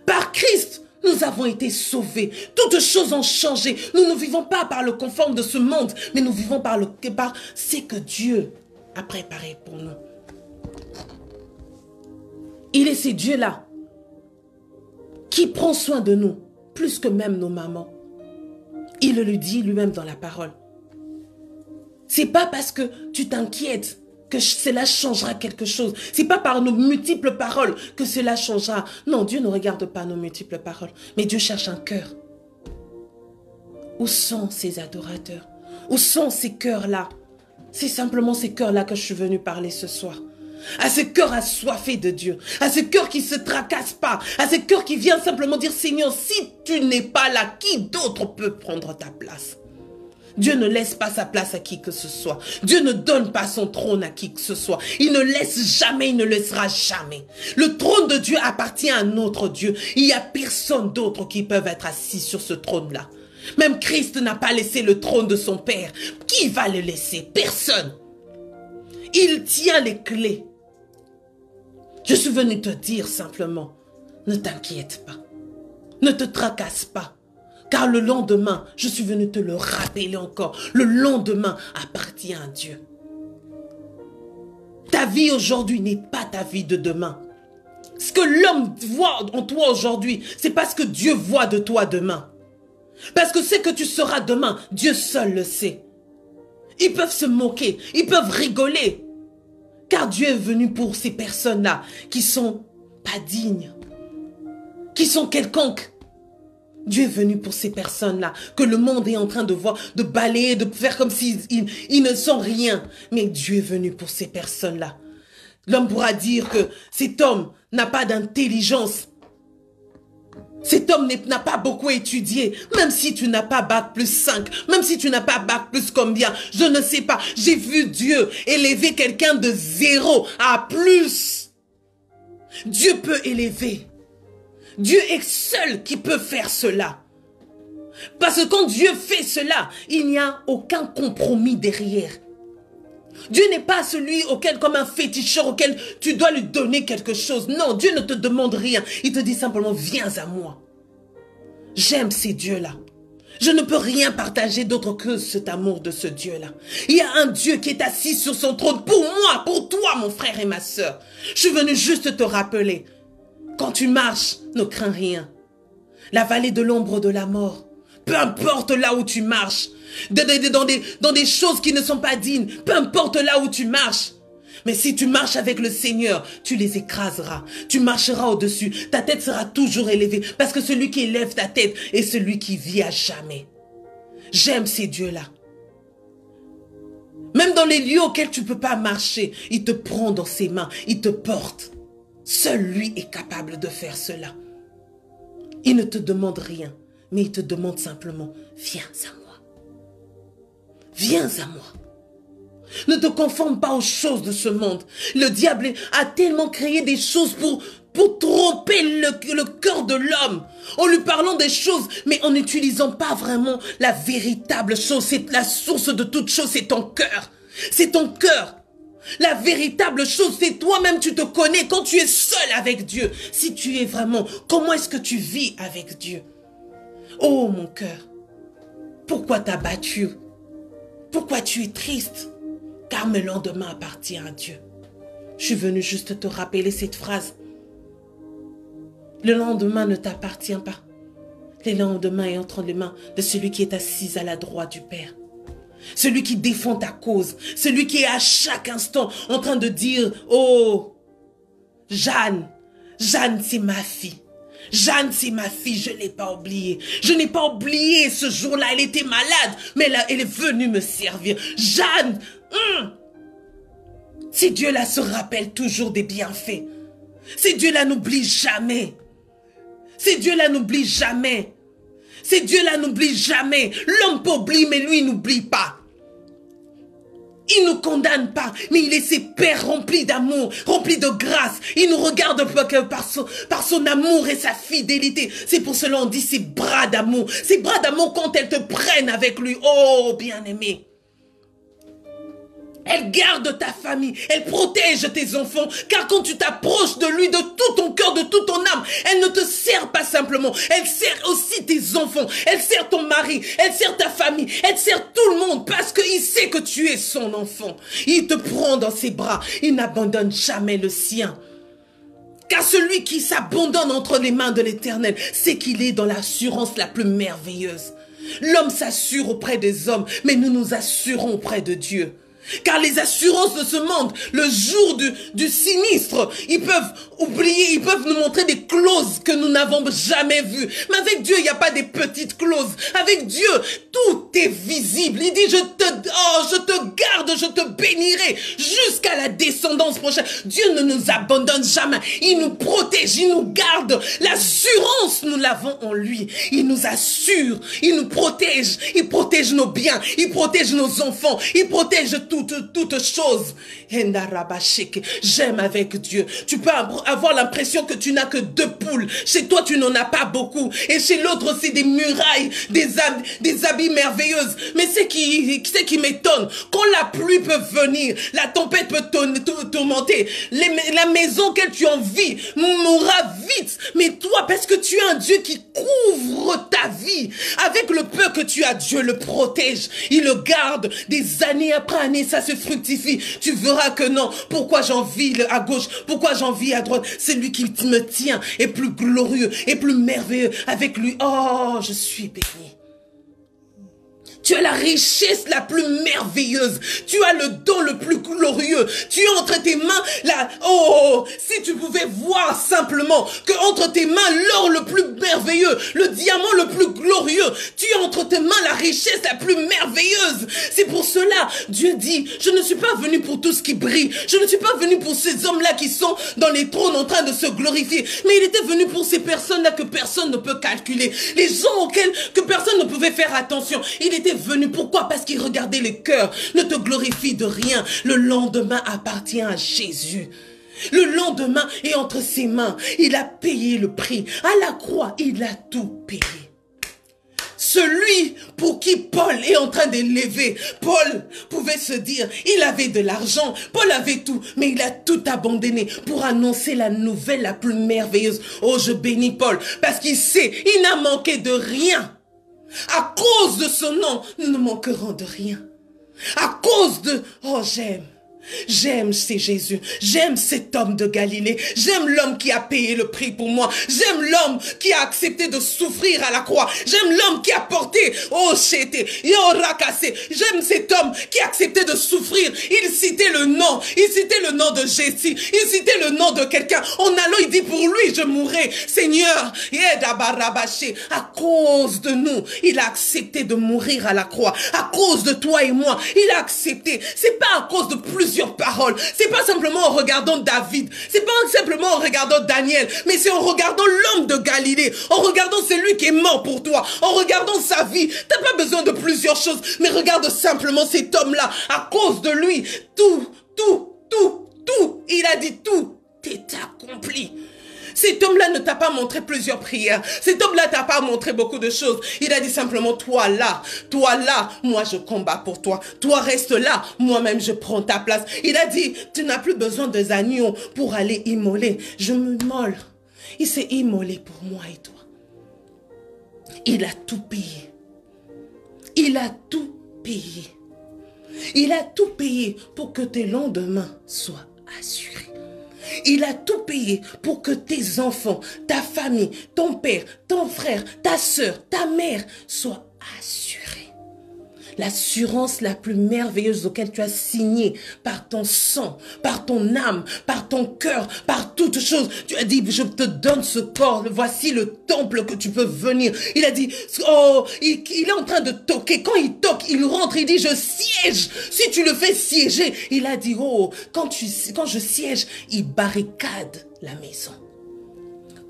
Par Christ, nous avons été sauvés. Toutes choses ont changé. Nous ne vivons pas par le conforme de ce monde, mais nous vivons par ce que Dieu a préparé pour nous. Il est ce Dieu-là qui prend soin de nous, plus que même nos mamans. Il le dit lui-même dans la parole. C'est pas parce que tu t'inquiètes que cela changera quelque chose. C'est pas par nos multiples paroles que cela changera. Non, Dieu ne regarde pas nos multiples paroles, mais Dieu cherche un cœur. Où sont ces adorateurs? Où sont ces cœurs-là? C'est simplement ces cœurs-là que je suis venue parler ce soir. À ce cœur assoiffé de Dieu, à ce cœur qui ne se tracasse pas, à ce cœur qui vient simplement dire, Seigneur, si tu n'es pas là, qui d'autre peut prendre ta place? Dieu ne laisse pas sa place à qui que ce soit. Dieu ne donne pas son trône à qui que ce soit. Il ne laisse jamais, il ne laissera jamais. Le trône de Dieu appartient à notre Dieu. Il n'y a personne d'autre qui peut être assis sur ce trône-là. Même Christ n'a pas laissé le trône de son Père. Qui va le laisser? Personne. Il tient les clés. Je suis venu te dire simplement, ne t'inquiète pas. Ne te tracasse pas. Car le lendemain, je suis venu te le rappeler encore, le lendemain appartient à Dieu. Ta vie aujourd'hui n'est pas ta vie de demain. Ce que l'homme voit en toi aujourd'hui, c'est pas ce que Dieu voit de toi demain. Parce que ce que tu seras demain, Dieu seul le sait. Ils peuvent se moquer, ils peuvent rigoler. Car Dieu est venu pour ces personnes-là qui sont pas dignes, qui sont quelconques. Dieu est venu pour ces personnes-là, que le monde est en train de voir, de balayer, de faire comme s'ils ne sont rien. Mais Dieu est venu pour ces personnes-là. L'homme pourra dire que cet homme n'a pas d'intelligence. Cet homme n'a pas beaucoup étudié. Même si tu n'as pas bac plus 5, même si tu n'as pas bac plus combien, je ne sais pas. J'ai vu Dieu élever quelqu'un de 0 à plus. Dieu peut élever. Dieu est seul qui peut faire cela. Parce que quand Dieu fait cela, il n'y a aucun compromis derrière. Dieu n'est pas celui auquel, comme un féticheur, auquel tu dois lui donner quelque chose. Non, Dieu ne te demande rien. Il te dit simplement, viens à moi. J'aime ces dieux-là. Je ne peux rien partager d'autre que cet amour de ce Dieu-là. Il y a un Dieu qui est assis sur son trône pour moi, pour toi, mon frère et ma sœur. Je suis venu juste te rappeler. Quand tu marches, ne crains rien. La vallée de l'ombre de la mort, peu importe là où tu marches, dans des choses qui ne sont pas dignes, peu importe là où tu marches. Mais si tu marches avec le Seigneur, tu les écraseras. Tu marcheras au-dessus. Ta tête sera toujours élevée. Parce que celui qui élève ta tête est celui qui vit à jamais. J'aime ces dieux-là. Même dans les lieux auxquels tu ne peux pas marcher, il te prend dans ses mains, il te porte. Seul lui est capable de faire cela. Il ne te demande rien, mais il te demande simplement, viens à moi. Viens à moi. Ne te conforme pas aux choses de ce monde. Le diable a tellement créé des choses pour tromper le cœur de l'homme. En lui parlant des choses, mais en n'utilisant pas vraiment la véritable chose. C'est la source de toute chose, c'est ton cœur. C'est ton cœur. La véritable chose, c'est toi-même, tu te connais quand tu es seul avec Dieu. Si tu es vraiment, comment est-ce que tu vis avec Dieu? Oh mon cœur, pourquoi t'as battu? Pourquoi tu es triste? Car le lendemain appartient à Dieu. Je suis venu juste te rappeler cette phrase. Le lendemain ne t'appartient pas. Le lendemain est entre les mains de celui qui est assis à la droite du Père. Celui qui défend ta cause. Celui qui est à chaque instant en train de dire, oh, Jeanne, c'est ma fille. Jeanne, c'est ma fille, je ne l'ai pas oubliée. Je n'ai pas oublié ce jour-là, elle était malade, mais elle est venue me servir. Jeanne, ces dieux-là se rappellent toujours des bienfaits. Ces dieux-là n'oublient jamais. Ces dieux-là n'oublient jamais. Ces dieux-là n'oublient jamais. L'homme peut oublier, mais lui, il n'oublie pas. Il ne nous condamne pas, mais il est ses pères remplis d'amour, remplis de grâce. Il nous regarde par son amour et sa fidélité. C'est pour cela qu'on dit ses bras d'amour. Ses bras d'amour quand elles te prennent avec lui. Oh, bien-aimé. Elle garde ta famille, elle protège tes enfants, car quand tu t'approches de lui de tout ton cœur, de toute ton âme, elle ne te sert pas simplement, elle sert aussi tes enfants, elle sert ton mari, elle sert ta famille, elle sert tout le monde, parce qu'il sait que tu es son enfant. Il te prend dans ses bras, il n'abandonne jamais le sien. Car celui qui s'abandonne entre les mains de l'Éternel, c'est qu'il est dans l'assurance la plus merveilleuse. L'homme s'assure auprès des hommes, mais nous nous assurons auprès de Dieu. Car les assurances de ce monde, le jour du sinistre, ils peuvent oublier, ils peuvent nous montrer des clauses que nous n'avons jamais vues. Mais avec Dieu, il n'y a pas des petites clauses. Avec Dieu, tout est visible. Il dit, je te garde, je te bénirai jusqu'à la descendance prochaine. Dieu ne nous abandonne jamais. Il nous protège, il nous garde. L'assurance, nous l'avons en lui. Il nous assure, il nous protège. Il protège nos biens, il protège nos enfants, il protège toutes choses. J'aime avec Dieu. Tu peux avoir l'impression que tu n'as que 2 poules. Chez toi, tu n'en as pas beaucoup. Et chez l'autre, c'est des murailles, des habits merveilleuses. Mais c'est qui m'étonne. Quand la pluie peut venir, la tempête peut tourmenter, la maison que tu envies mourra vite. Mais toi, parce que tu as un Dieu qui couvre ta vie, avec le peu que tu as, Dieu le protège. Il le garde des années après années. Ça se fructifie. Tu verras que non. Pourquoi j'envie à gauche? Pourquoi j'envie à droite? C'est lui qui me tient. Et plus glorieux. Et plus merveilleux. Avec lui. Oh, je suis béni. Tu as la richesse la plus merveilleuse. Tu as le don le plus glorieux. Tu as entre tes mains si tu pouvais voir simplement que entre tes mains l'or le plus merveilleux, le diamant le plus glorieux. Tu as entre tes mains la richesse la plus merveilleuse. C'est pour cela, Dieu dit, je ne suis pas venu pour tout ce qui brille. Je ne suis pas venu pour ces hommes-là qui sont dans les trônes en train de se glorifier. Mais il était venu pour ces personnes-là que personne ne peut calculer. Les gens auxquels que personne ne pouvait faire attention. Il était venu. Pourquoi? Parce qu'il regardait les cœurs. Ne te glorifie de rien. Le lendemain appartient à Jésus. Le lendemain est entre ses mains. Il a payé le prix. À la croix, il a tout payé. Celui pour qui Paul est en train d'élever. Paul pouvait se dire, il avait de l'argent, Paul avait tout, mais il a tout abandonné pour annoncer la nouvelle la plus merveilleuse. Oh, je bénis Paul, parce qu'il sait, il n'a manqué de rien. À cause de son nom, nous ne manquerons de rien. À cause de... Oh, j'aime c'est Jésus. J'aime cet homme de Galilée. J'aime l'homme qui a payé le prix pour moi. J'aime l'homme qui a accepté de souffrir à la croix. J'aime l'homme qui a porté, j'aime cet homme qui a accepté de souffrir. Il citait le nom. Il citait le nom de Jésus. Il citait le nom de quelqu'un. En allant, il dit, pour lui, je mourrai. Seigneur, à cause de nous, il a accepté de mourir à la croix. À cause de toi et moi, il a accepté. C'est pas à cause de plusieurs paroles. C'est pas simplement en regardant David. C'est pas simplement en regardant Daniel. Mais c'est en regardant l'homme de Galilée. En regardant celui qui est mort pour toi. En regardant sa vie. T'as pas besoin de plusieurs choses. Mais regarde simplement cet homme-là. À cause de lui, tout. Il a dit tout est accompli. Cet homme-là ne t'a pas montré plusieurs prières. Cet homme-là t'a pas montré beaucoup de choses. Il a dit simplement, toi là, moi je combats pour toi. Toi reste là, moi-même je prends ta place. Il a dit, tu n'as plus besoin des agneaux pour aller immoler. Je m'immole. Il s'est immolé pour moi et toi. Il a tout payé. Il a tout payé. Il a tout payé pour que tes lendemains soient assurés. Il a tout payé pour que tes enfants, ta famille, ton père, ton frère, ta soeur, ta mère soient assurés. L'assurance la plus merveilleuse auquel tu as signé par ton sang, par ton âme, par ton cœur, par toute chose. Tu as dit, je te donne ce corps, voici le temple que tu peux venir. Il a dit, oh, il est en train de toquer. Quand il toque, il rentre, il dit, je siège. Si tu le fais siéger, il a dit, oh, quand je siège, il barricade la maison.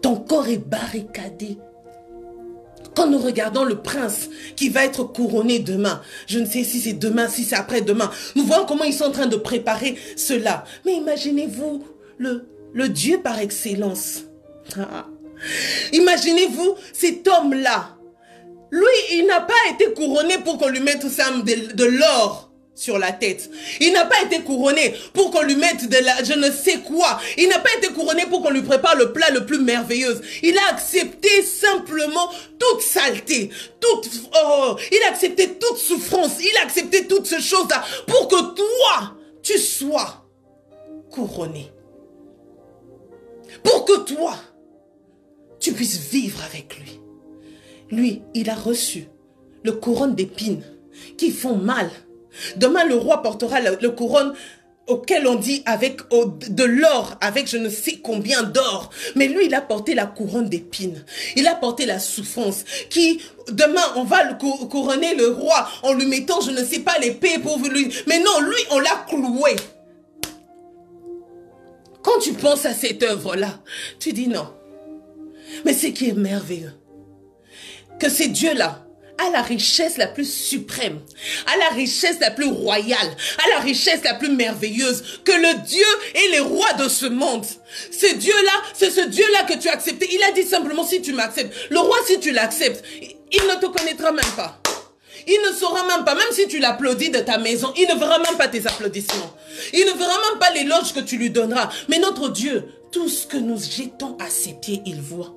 Ton corps est barricadé. Quand nous regardons le prince qui va être couronné demain, je ne sais si c'est demain, si c'est après-demain, nous voyons comment ils sont en train de préparer cela. Mais imaginez-vous le Dieu par excellence. Imaginez-vous cet homme-là. Lui, il n'a pas été couronné pour qu'on lui mette de l'or sur la tête. Il n'a pas été couronné pour qu'on lui mette de la je ne sais quoi. Il n'a pas été couronné pour qu'on lui prépare le plat le plus merveilleux. Il a accepté simplement toute saleté, il a accepté toute souffrance, il a accepté toutes ces choses-là pour que toi, tu sois couronné. Pour que toi, tu puisses vivre avec lui. Lui, il a reçu le couronne d'épines qui font mal. Demain, le roi portera le couronne auquel on dit avec de l'or, avec je ne sais combien d'or. Mais lui, il a porté la couronne d'épines. Il a porté la souffrance qui, demain, on va couronner le roi en lui mettant, je ne sais pas, l'épée pour lui. Mais non, lui, on l'a cloué. Quand tu penses à cette œuvre-là, tu dis non. Mais ce qui est merveilleux, que ces dieux-là, à la richesse la plus suprême, à la richesse la plus royale, à la richesse la plus merveilleuse, que le Dieu et les rois de ce monde. Ce Dieu-là, c'est ce Dieu-là que tu as accepté. Il a dit simplement, si tu m'acceptes. Le roi, si tu l'acceptes, il ne te connaîtra même pas. Il ne saura même pas, même si tu l'applaudis de ta maison, il ne verra même pas tes applaudissements. Il ne verra même pas l'éloge que tu lui donneras. Mais notre Dieu, tout ce que nous jetons à ses pieds, il voit.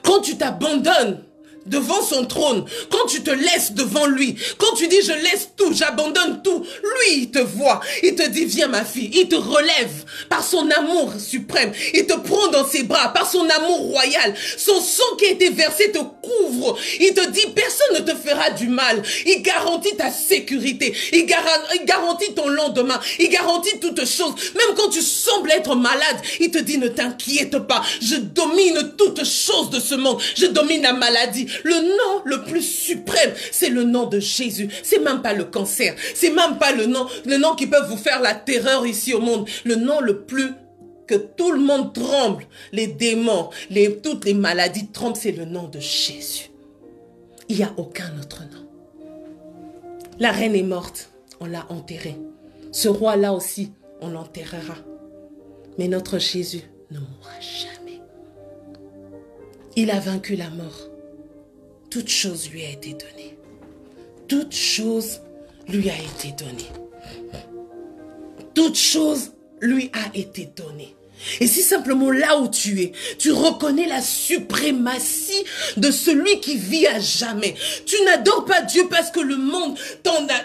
Quand tu t'abandonnes devant son trône, quand tu te laisses devant lui, quand tu dis je laisse tout, j'abandonne tout, lui il te voit, il te dit viens ma fille, il te relève par son amour suprême, il te prend dans ses bras par son amour royal, son sang qui a été versé te couvre, il te dit personne ne te fera du mal, il garantit ta sécurité, il garantit ton lendemain, il garantit toutes choses, même quand tu sembles être malade, il te dit ne t'inquiète pas, je domine toutes choses de ce monde, je domine la maladie. Le nom le plus suprême, c'est le nom de Jésus. C'est même pas le cancer. C'est même pas le nom qui peut vous faire la terreur ici au monde. Le nom le plus que tout le monde tremble. Les démons, toutes les maladies tremblent. C'est le nom de Jésus. Il n'y a aucun autre nom. La reine est morte. On l'a enterrée. Ce roi-là aussi, on l'enterrera. Mais notre Jésus ne mourra jamais. Il a vaincu la mort. Toute chose lui a été donnée. Toute chose lui a été donnée. Toute chose lui a été donnée. Et si simplement là où tu es, tu reconnais la suprématie de celui qui vit à jamais. Tu n'adores pas Dieu parce que le monde,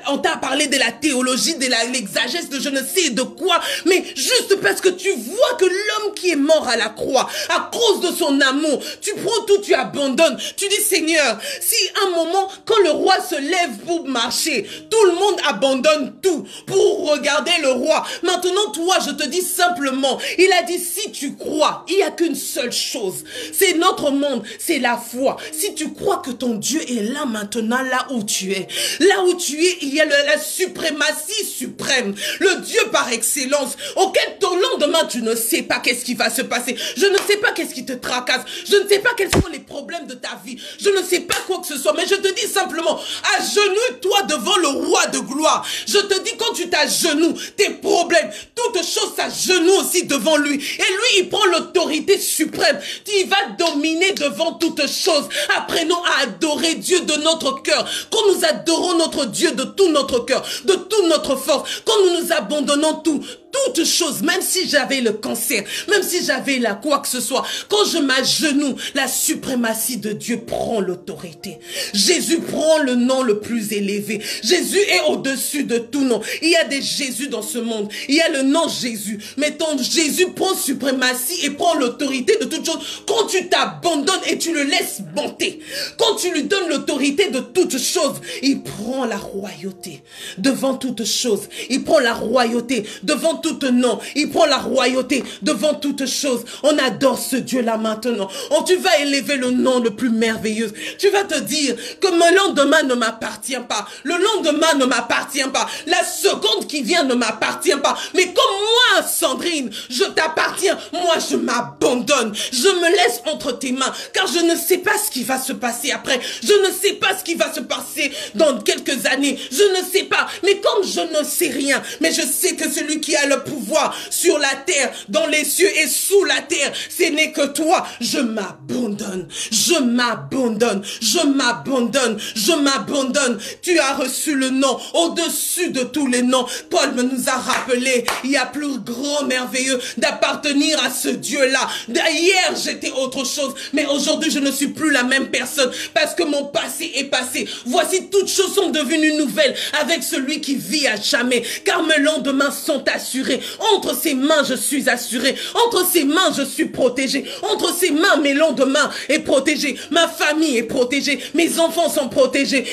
on t'a parlé de la théologie, de l'exagesse, de je ne sais de quoi, mais juste parce que tu vois que l'homme qui est mort à la croix, à cause de son amour, tu prends tout, tu abandonnes. Tu dis Seigneur, si un moment, quand le roi se lève pour marcher, tout le monde abandonne tout pour regarder le roi. Maintenant, toi, je te dis simplement, il a dit, si tu crois, il n'y a qu'une seule chose. C'est notre monde, c'est la foi. Si tu crois que ton Dieu est là maintenant, là où tu es. Là où tu es, il y a la suprématie suprême. Le Dieu par excellence, auquel ton lendemain, tu ne sais pas qu'est-ce qui va se passer. Je ne sais pas qu'est-ce qui te tracasse. Je ne sais pas quels sont les problèmes de ta vie. Je ne sais pas quoi que ce soit. Mais je te dis simplement, agenouille-toi devant le roi de gloire. Je te dis, quand tu t'agenouilles, tes problèmes, toutes choses s'agenouillent aussi devant lui. Et lui, il prend l'autorité suprême. Il va dominer devant toutes choses. Apprenons à adorer Dieu de notre cœur. Quand nous adorons notre Dieu de tout notre cœur, de toute notre force, quand nous nous abandonnons toutes choses, même si j'avais le cancer, même si j'avais quoi que ce soit, quand je m'agenouille, la suprématie de Dieu prend l'autorité. Jésus prend le nom le plus élevé. Jésus est au-dessus de tout nom. Il y a des Jésus dans ce monde. Il y a le nom Jésus. Mais ton Jésus prend suprématie et prend l'autorité de toutes choses. Quand tu t'abandonnes et tu le laisses monter, quand tu lui donnes l'autorité de toutes choses, il prend la royauté devant toutes choses. Il prend la royauté devant tout nom. Il prend la royauté devant toutes choses. On adore ce Dieu-là maintenant. Tu vas élever le nom le plus merveilleux. Tu vas te dire que mon lendemain ne m'appartient pas. Le lendemain ne m'appartient pas. La seconde qui vient ne m'appartient pas. Mais comme moi, Sandrine, je t'appartiens. Moi, je m'abandonne. Je me laisse entre tes mains. Car je ne sais pas ce qui va se passer après. Je ne sais pas ce qui va se passer dans quelques années. Je ne sais pas. Mais comme je ne sais rien, mais je sais que celui qui a le le pouvoir sur la terre, dans les cieux et sous la terre. Ce n'est que toi. Je m'abandonne. Je m'abandonne. Je m'abandonne. Je m'abandonne. Tu as reçu le nom au-dessus de tous les noms. Paul nous a rappelé, il y a plus grand, merveilleux d'appartenir à ce Dieu-là. D'hier, j'étais autre chose, mais aujourd'hui, je ne suis plus la même personne parce que mon passé est passé. Voici, toutes choses sont devenues nouvelles avec celui qui vit à jamais, car mes lendemains sont assurés. Entre ses mains, je suis assuré. Entre ses mains, je suis protégé. Entre ses mains, mes lendemains est protégé. Ma famille est protégée. Mes enfants sont protégés.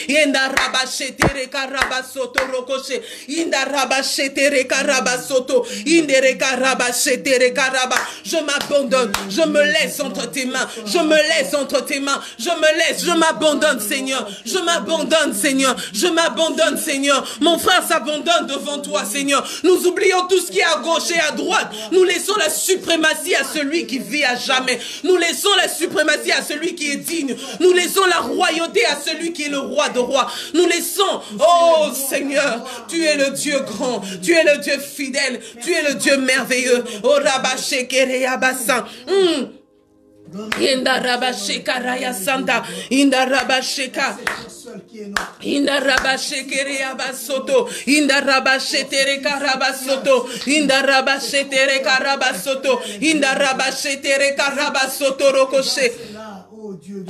Je m'abandonne. Je me laisse entre tes mains. Je me laisse entre tes mains. Je me laisse. Je m'abandonne, Seigneur. Je m'abandonne, Seigneur. Je m'abandonne, Seigneur. Mon frère s'abandonne devant toi, Seigneur. Nous oublions tout ce qui est à gauche et à droite. Nous laissons la suprématie à celui qui vit à jamais. Nous laissons la suprématie à celui qui est digne. Nous laissons la royauté à celui qui est le roi de rois. Nous laissons, oh Seigneur, tu es le Dieu grand, tu es le Dieu fidèle, tu es le Dieu merveilleux. Oh Rabashe Kereyabasa. Inda Rabasheka Raya Santa, Inda Rabasheka. Inda Rabashe Kereyabasoto, Inda Rabashe Tereka Rabasoto, Inda Rabashe Tereka Rabasoto, Inda Rabashe Tereka Rabasoto Rokoshe.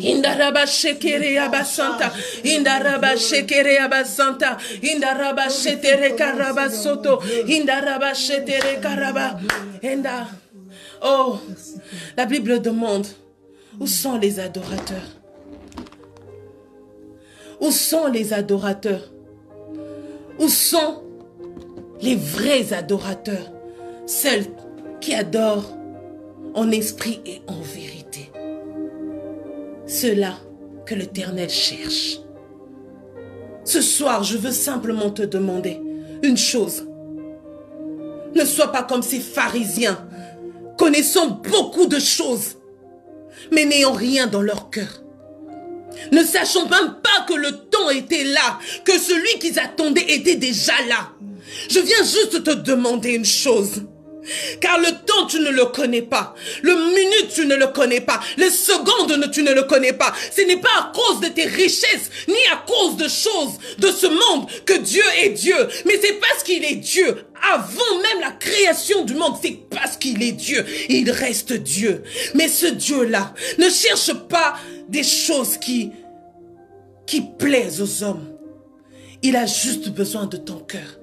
Inda Rabashe Kereyabasanta, Inda Rabashe Kereyabasanta, Inda Rabashe Tereka Rabasoto, Inda Rabashe Tereka Raba. Inda. Oh, la Bible demande, où sont les adorateurs? Où sont les adorateurs? Où sont les vrais adorateurs? Ceux qui adorent en esprit et en vérité. Ceux-là que l'Éternel cherche. Ce soir, je veux simplement te demander une chose. Ne sois pas comme ces pharisiens, connaissant beaucoup de choses, mais n'ayant rien dans leur cœur. Ne sachant même pas que le temps était là, que celui qu'ils attendaient était déjà là. Je viens juste te demander une chose. Car le temps, tu ne le connais pas. Le minute, tu ne le connais pas. Les secondes, tu ne le connais pas. Ce n'est pas à cause de tes richesses, ni à cause de choses de ce monde que Dieu est Dieu. Mais c'est parce qu'il est Dieu. Avant même la création du monde, c'est parce qu'il est Dieu. Il reste Dieu. Mais ce Dieu-là ne cherche pas des choses qui plaisent aux hommes. Il a juste besoin de ton cœur.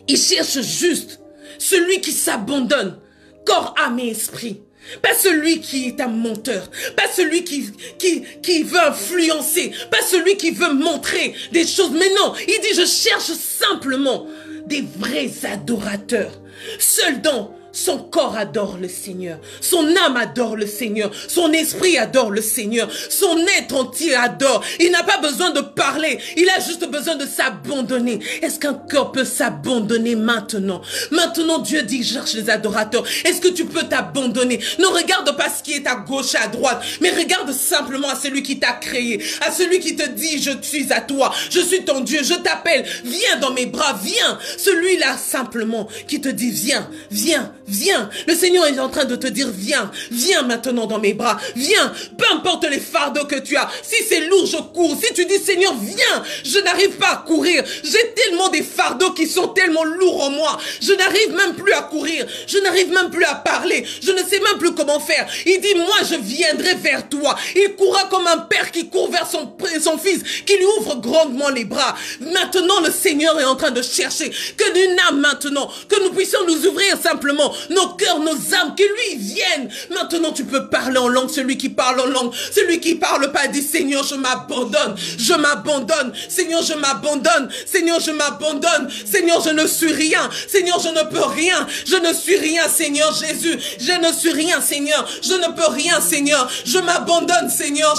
Il cherche juste celui qui s'abandonne, corps, âme et esprit. Pas celui qui est un menteur, pas celui qui veut influencer, pas celui qui veut montrer des choses. Mais non, il dit je cherche simplement des vrais adorateurs. Seuls dont son corps adore le Seigneur, son âme adore le Seigneur, son esprit adore le Seigneur, son être entier adore. Il n'a pas besoin de parler, il a juste besoin de s'abandonner. Est-ce qu'un cœur peut s'abandonner maintenant? Maintenant, Dieu dit, cherche les adorateurs. Est-ce que tu peux t'abandonner? Ne regarde pas ce qui est à gauche et à droite, mais regarde simplement à celui qui t'a créé, à celui qui te dit, je suis à toi, je suis ton Dieu, je t'appelle, viens dans mes bras, viens. Celui-là simplement qui te dit, viens, viens. Viens, le Seigneur est en train de te dire, viens, viens maintenant dans mes bras, viens, peu importe les fardeaux que tu as, si c'est lourd, je cours, si tu dis, Seigneur, viens, je n'arrive pas à courir, j'ai tellement des fardeaux qui sont tellement lourds en moi, je n'arrive même plus à courir, je n'arrive même plus à parler, je ne sais même plus comment faire. Il dit, moi, je viendrai vers toi. Il courra comme un père qui court vers son fils, qui lui ouvre grandement les bras. Maintenant, le Seigneur est en train de chercher que d'une âme maintenant, que nous puissions nous ouvrir simplement nos cœurs, nos âmes, que lui vienne. Maintenant, tu peux parler en langue. Celui qui parle en langue, celui qui parle pas, dit Seigneur, je m'abandonne. Je m'abandonne. Seigneur, je m'abandonne. Seigneur, je m'abandonne. Seigneur, je ne suis rien. Seigneur, je ne peux rien. Je ne suis rien, Seigneur Jésus. Je ne suis rien, Seigneur. Je ne peux rien, Seigneur. Je m'abandonne, Seigneur.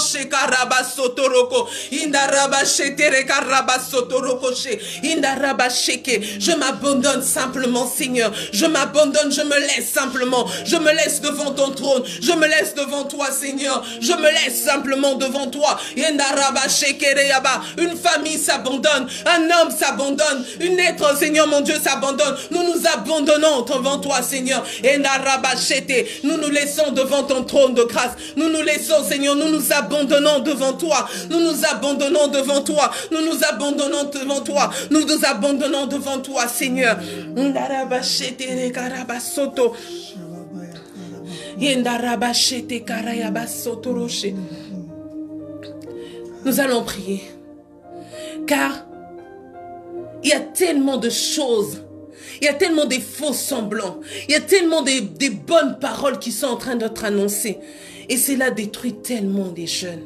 Je m'abandonne simplement, Seigneur. Je m'abandonne, je me me laisse simplement. Je me laisse devant ton trône. Je me laisse devant toi, Seigneur. Je me laisse simplement devant toi. Une famille s'abandonne. Un homme s'abandonne. Une être, Seigneur mon Dieu, s'abandonne. Nous nous abandonnons devant toi, Seigneur. Nous nous laissons devant ton trône de grâce. Nous nous laissons, Seigneur. Nous nous abandonnons devant toi. Nous nous abandonnons devant toi. Nous nous abandonnons devant toi. Nous nous abandonnons devant toi, Seigneur. Nous allons prier. Car il y a tellement de choses. Il y a tellement des faux semblants. Il y a tellement des bonnes paroles qui sont en train d'être annoncées. Et cela détruit tellement des jeunes.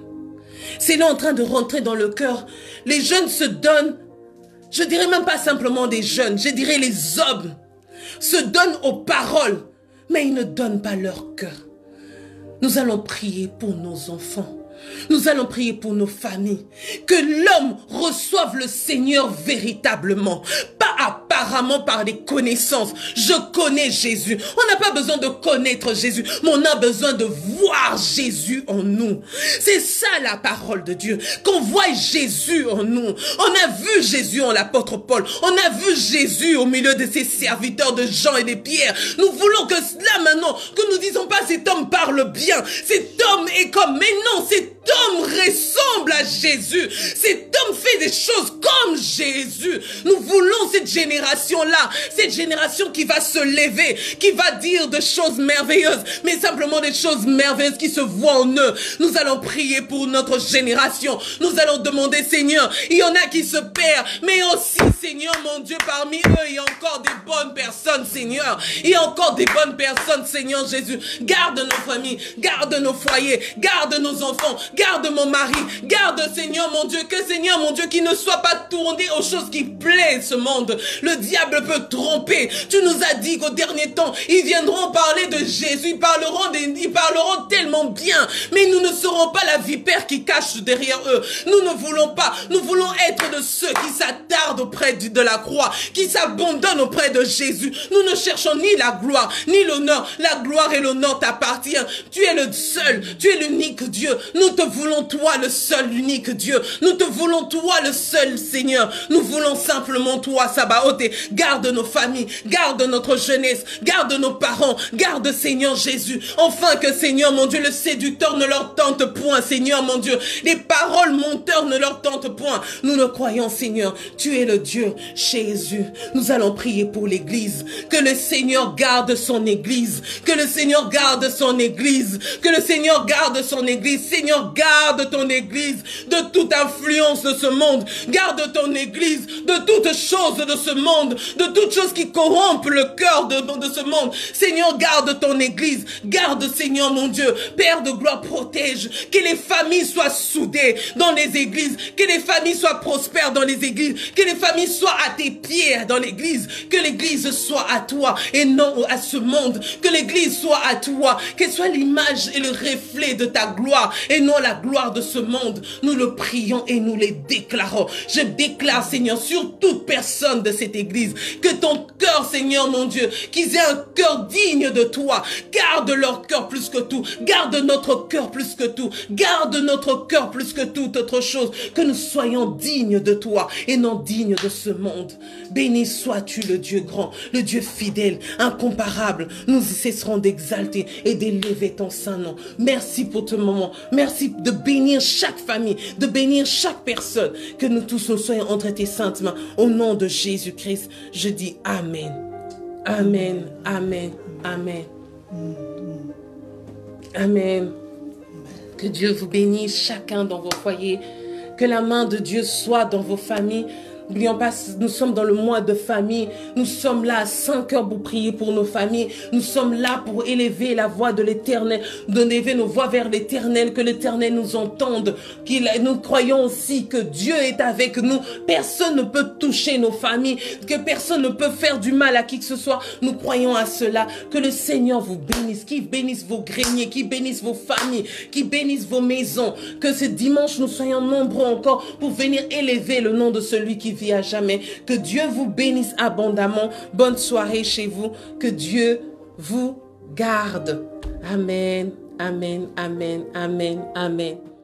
C'est là en train de rentrer dans le cœur. Les jeunes se donnent, je dirais même pas simplement des jeunes, je dirais les hommes, se donnent aux paroles, mais ils ne donnent pas leur cœur. Nous allons prier pour nos enfants. Nous allons prier pour nos familles. Que l'homme reçoive le Seigneur véritablement. Pas apparemment par des connaissances. Je connais Jésus. On n'a pas besoin de connaître Jésus. Mais on a besoin de voir Jésus en nous. C'est ça la parole de Dieu. Qu'on voie Jésus en nous. On a vu Jésus en l'apôtre Paul. On a vu Jésus au milieu de ses serviteurs de Jean et de Pierre. Nous voulons que là maintenant, que nous disons pas cet homme parle bien. Cet homme est comme, mais non, cet homme ressemble à Jésus. Cet homme fait des choses comme Jésus. Nous voulons cette génération-là, cette génération qui va se lever, qui va dire des choses merveilleuses, mais simplement des choses merveilleuses qui se voient en eux. Nous allons prier pour notre génération. Nous allons demander, Seigneur, il y en a qui se perdent, mais aussi, Seigneur, mon Dieu, parmi eux, il y a encore des bonnes personnes, Seigneur. Il y a encore des bonnes personnes, Seigneur Jésus. Garde nos familles, garde nos foyers, garde nos enfants, garde mon mari, garde, Seigneur mon Dieu, que Seigneur mon Dieu, qui ne soit pas tourné aux choses qui plaisent ce monde. Le diable peut tromper. Tu nous as dit qu'au dernier temps, ils viendront parler de Jésus, ils parleront tellement bien, mais nous ne serons pas la vipère qui cache derrière eux. Nous ne voulons pas, nous voulons être de ceux qui s'attardent auprès de la croix, qui s'abandonnent auprès de Jésus. Nous ne cherchons ni la gloire, ni l'honneur. La gloire et l'honneur t'appartiennent. Tu es le seul, tu es l'unique Dieu. Nous te voulons toi, le seul, l'unique Dieu. Nous te voulons toi, le seul Seigneur. Nous voulons simplement toi, Sabaoth. Garde nos familles, garde notre jeunesse, garde nos parents, garde Seigneur Jésus. Enfin que Seigneur mon Dieu, le séducteur ne leur tente point, Seigneur mon Dieu. Les paroles menteurs ne leur tentent point. Nous le croyons, Seigneur. Tu es le Dieu, Jésus. Nous allons prier pour l'église. Que le Seigneur garde son église. Que le Seigneur garde son église. Que le Seigneur garde son église. Seigneur, garde ton église de toute influence de ce monde. Garde ton église de toutes choses de ce monde, de toutes choses qui corrompent le cœur de ce monde. Seigneur, garde ton église. Garde, Seigneur mon Dieu. Père de gloire, protège. Que les familles soient soudées dans les églises. Que les familles soient prospères dans les églises. Que les familles soient à tes pieds dans l'église. Que l'église soit à toi et non à ce monde. Que l'église soit à toi. Qu'elle soit l'image et le reflet de ta gloire et non la gloire de ce monde. Nous le prions et nous les déclarons. Je déclare, Seigneur, sur toute personne de cette église, que ton cœur, Seigneur mon Dieu, qu'ils aient un cœur digne de toi. Garde leur cœur plus que tout. Garde notre cœur plus que tout. Garde notre cœur plus que toute autre chose. Que nous soyons dignes de toi et non dignes de ce monde. Béni sois-tu le Dieu grand, le Dieu fidèle, incomparable. Nous cesserons d'exalter et d'élever ton saint nom. Merci pour ce moment. Merci de bénir chaque famille, de bénir chaque personne. Que nous tous nous soyons entre tes saintes mains. Au nom de Jésus-Christ, je dis Amen. Amen, Amen, Amen. Amen. Que Dieu vous bénisse chacun dans vos foyers. Que la main de Dieu soit dans vos familles. N'oublions pas, nous sommes dans le mois de famille. Nous sommes là à 5 heures pour prier pour nos familles. Nous sommes là pour élever la voix de l'Éternel, d'élever nos voix vers l'Éternel, que l'Éternel nous entende. Nous croyons aussi que Dieu est avec nous. Personne ne peut toucher nos familles, que personne ne peut faire du mal à qui que ce soit. Nous croyons à cela. Que le Seigneur vous bénisse, qu'il bénisse vos greniers, qu'il bénisse vos familles, qu'il bénisse vos maisons. Que ce dimanche, nous soyons nombreux encore pour venir élever le nom de celui qui vit à jamais. Que Dieu vous bénisse abondamment. Bonne soirée chez vous. Que Dieu vous garde. Amen, amen, amen, amen, amen.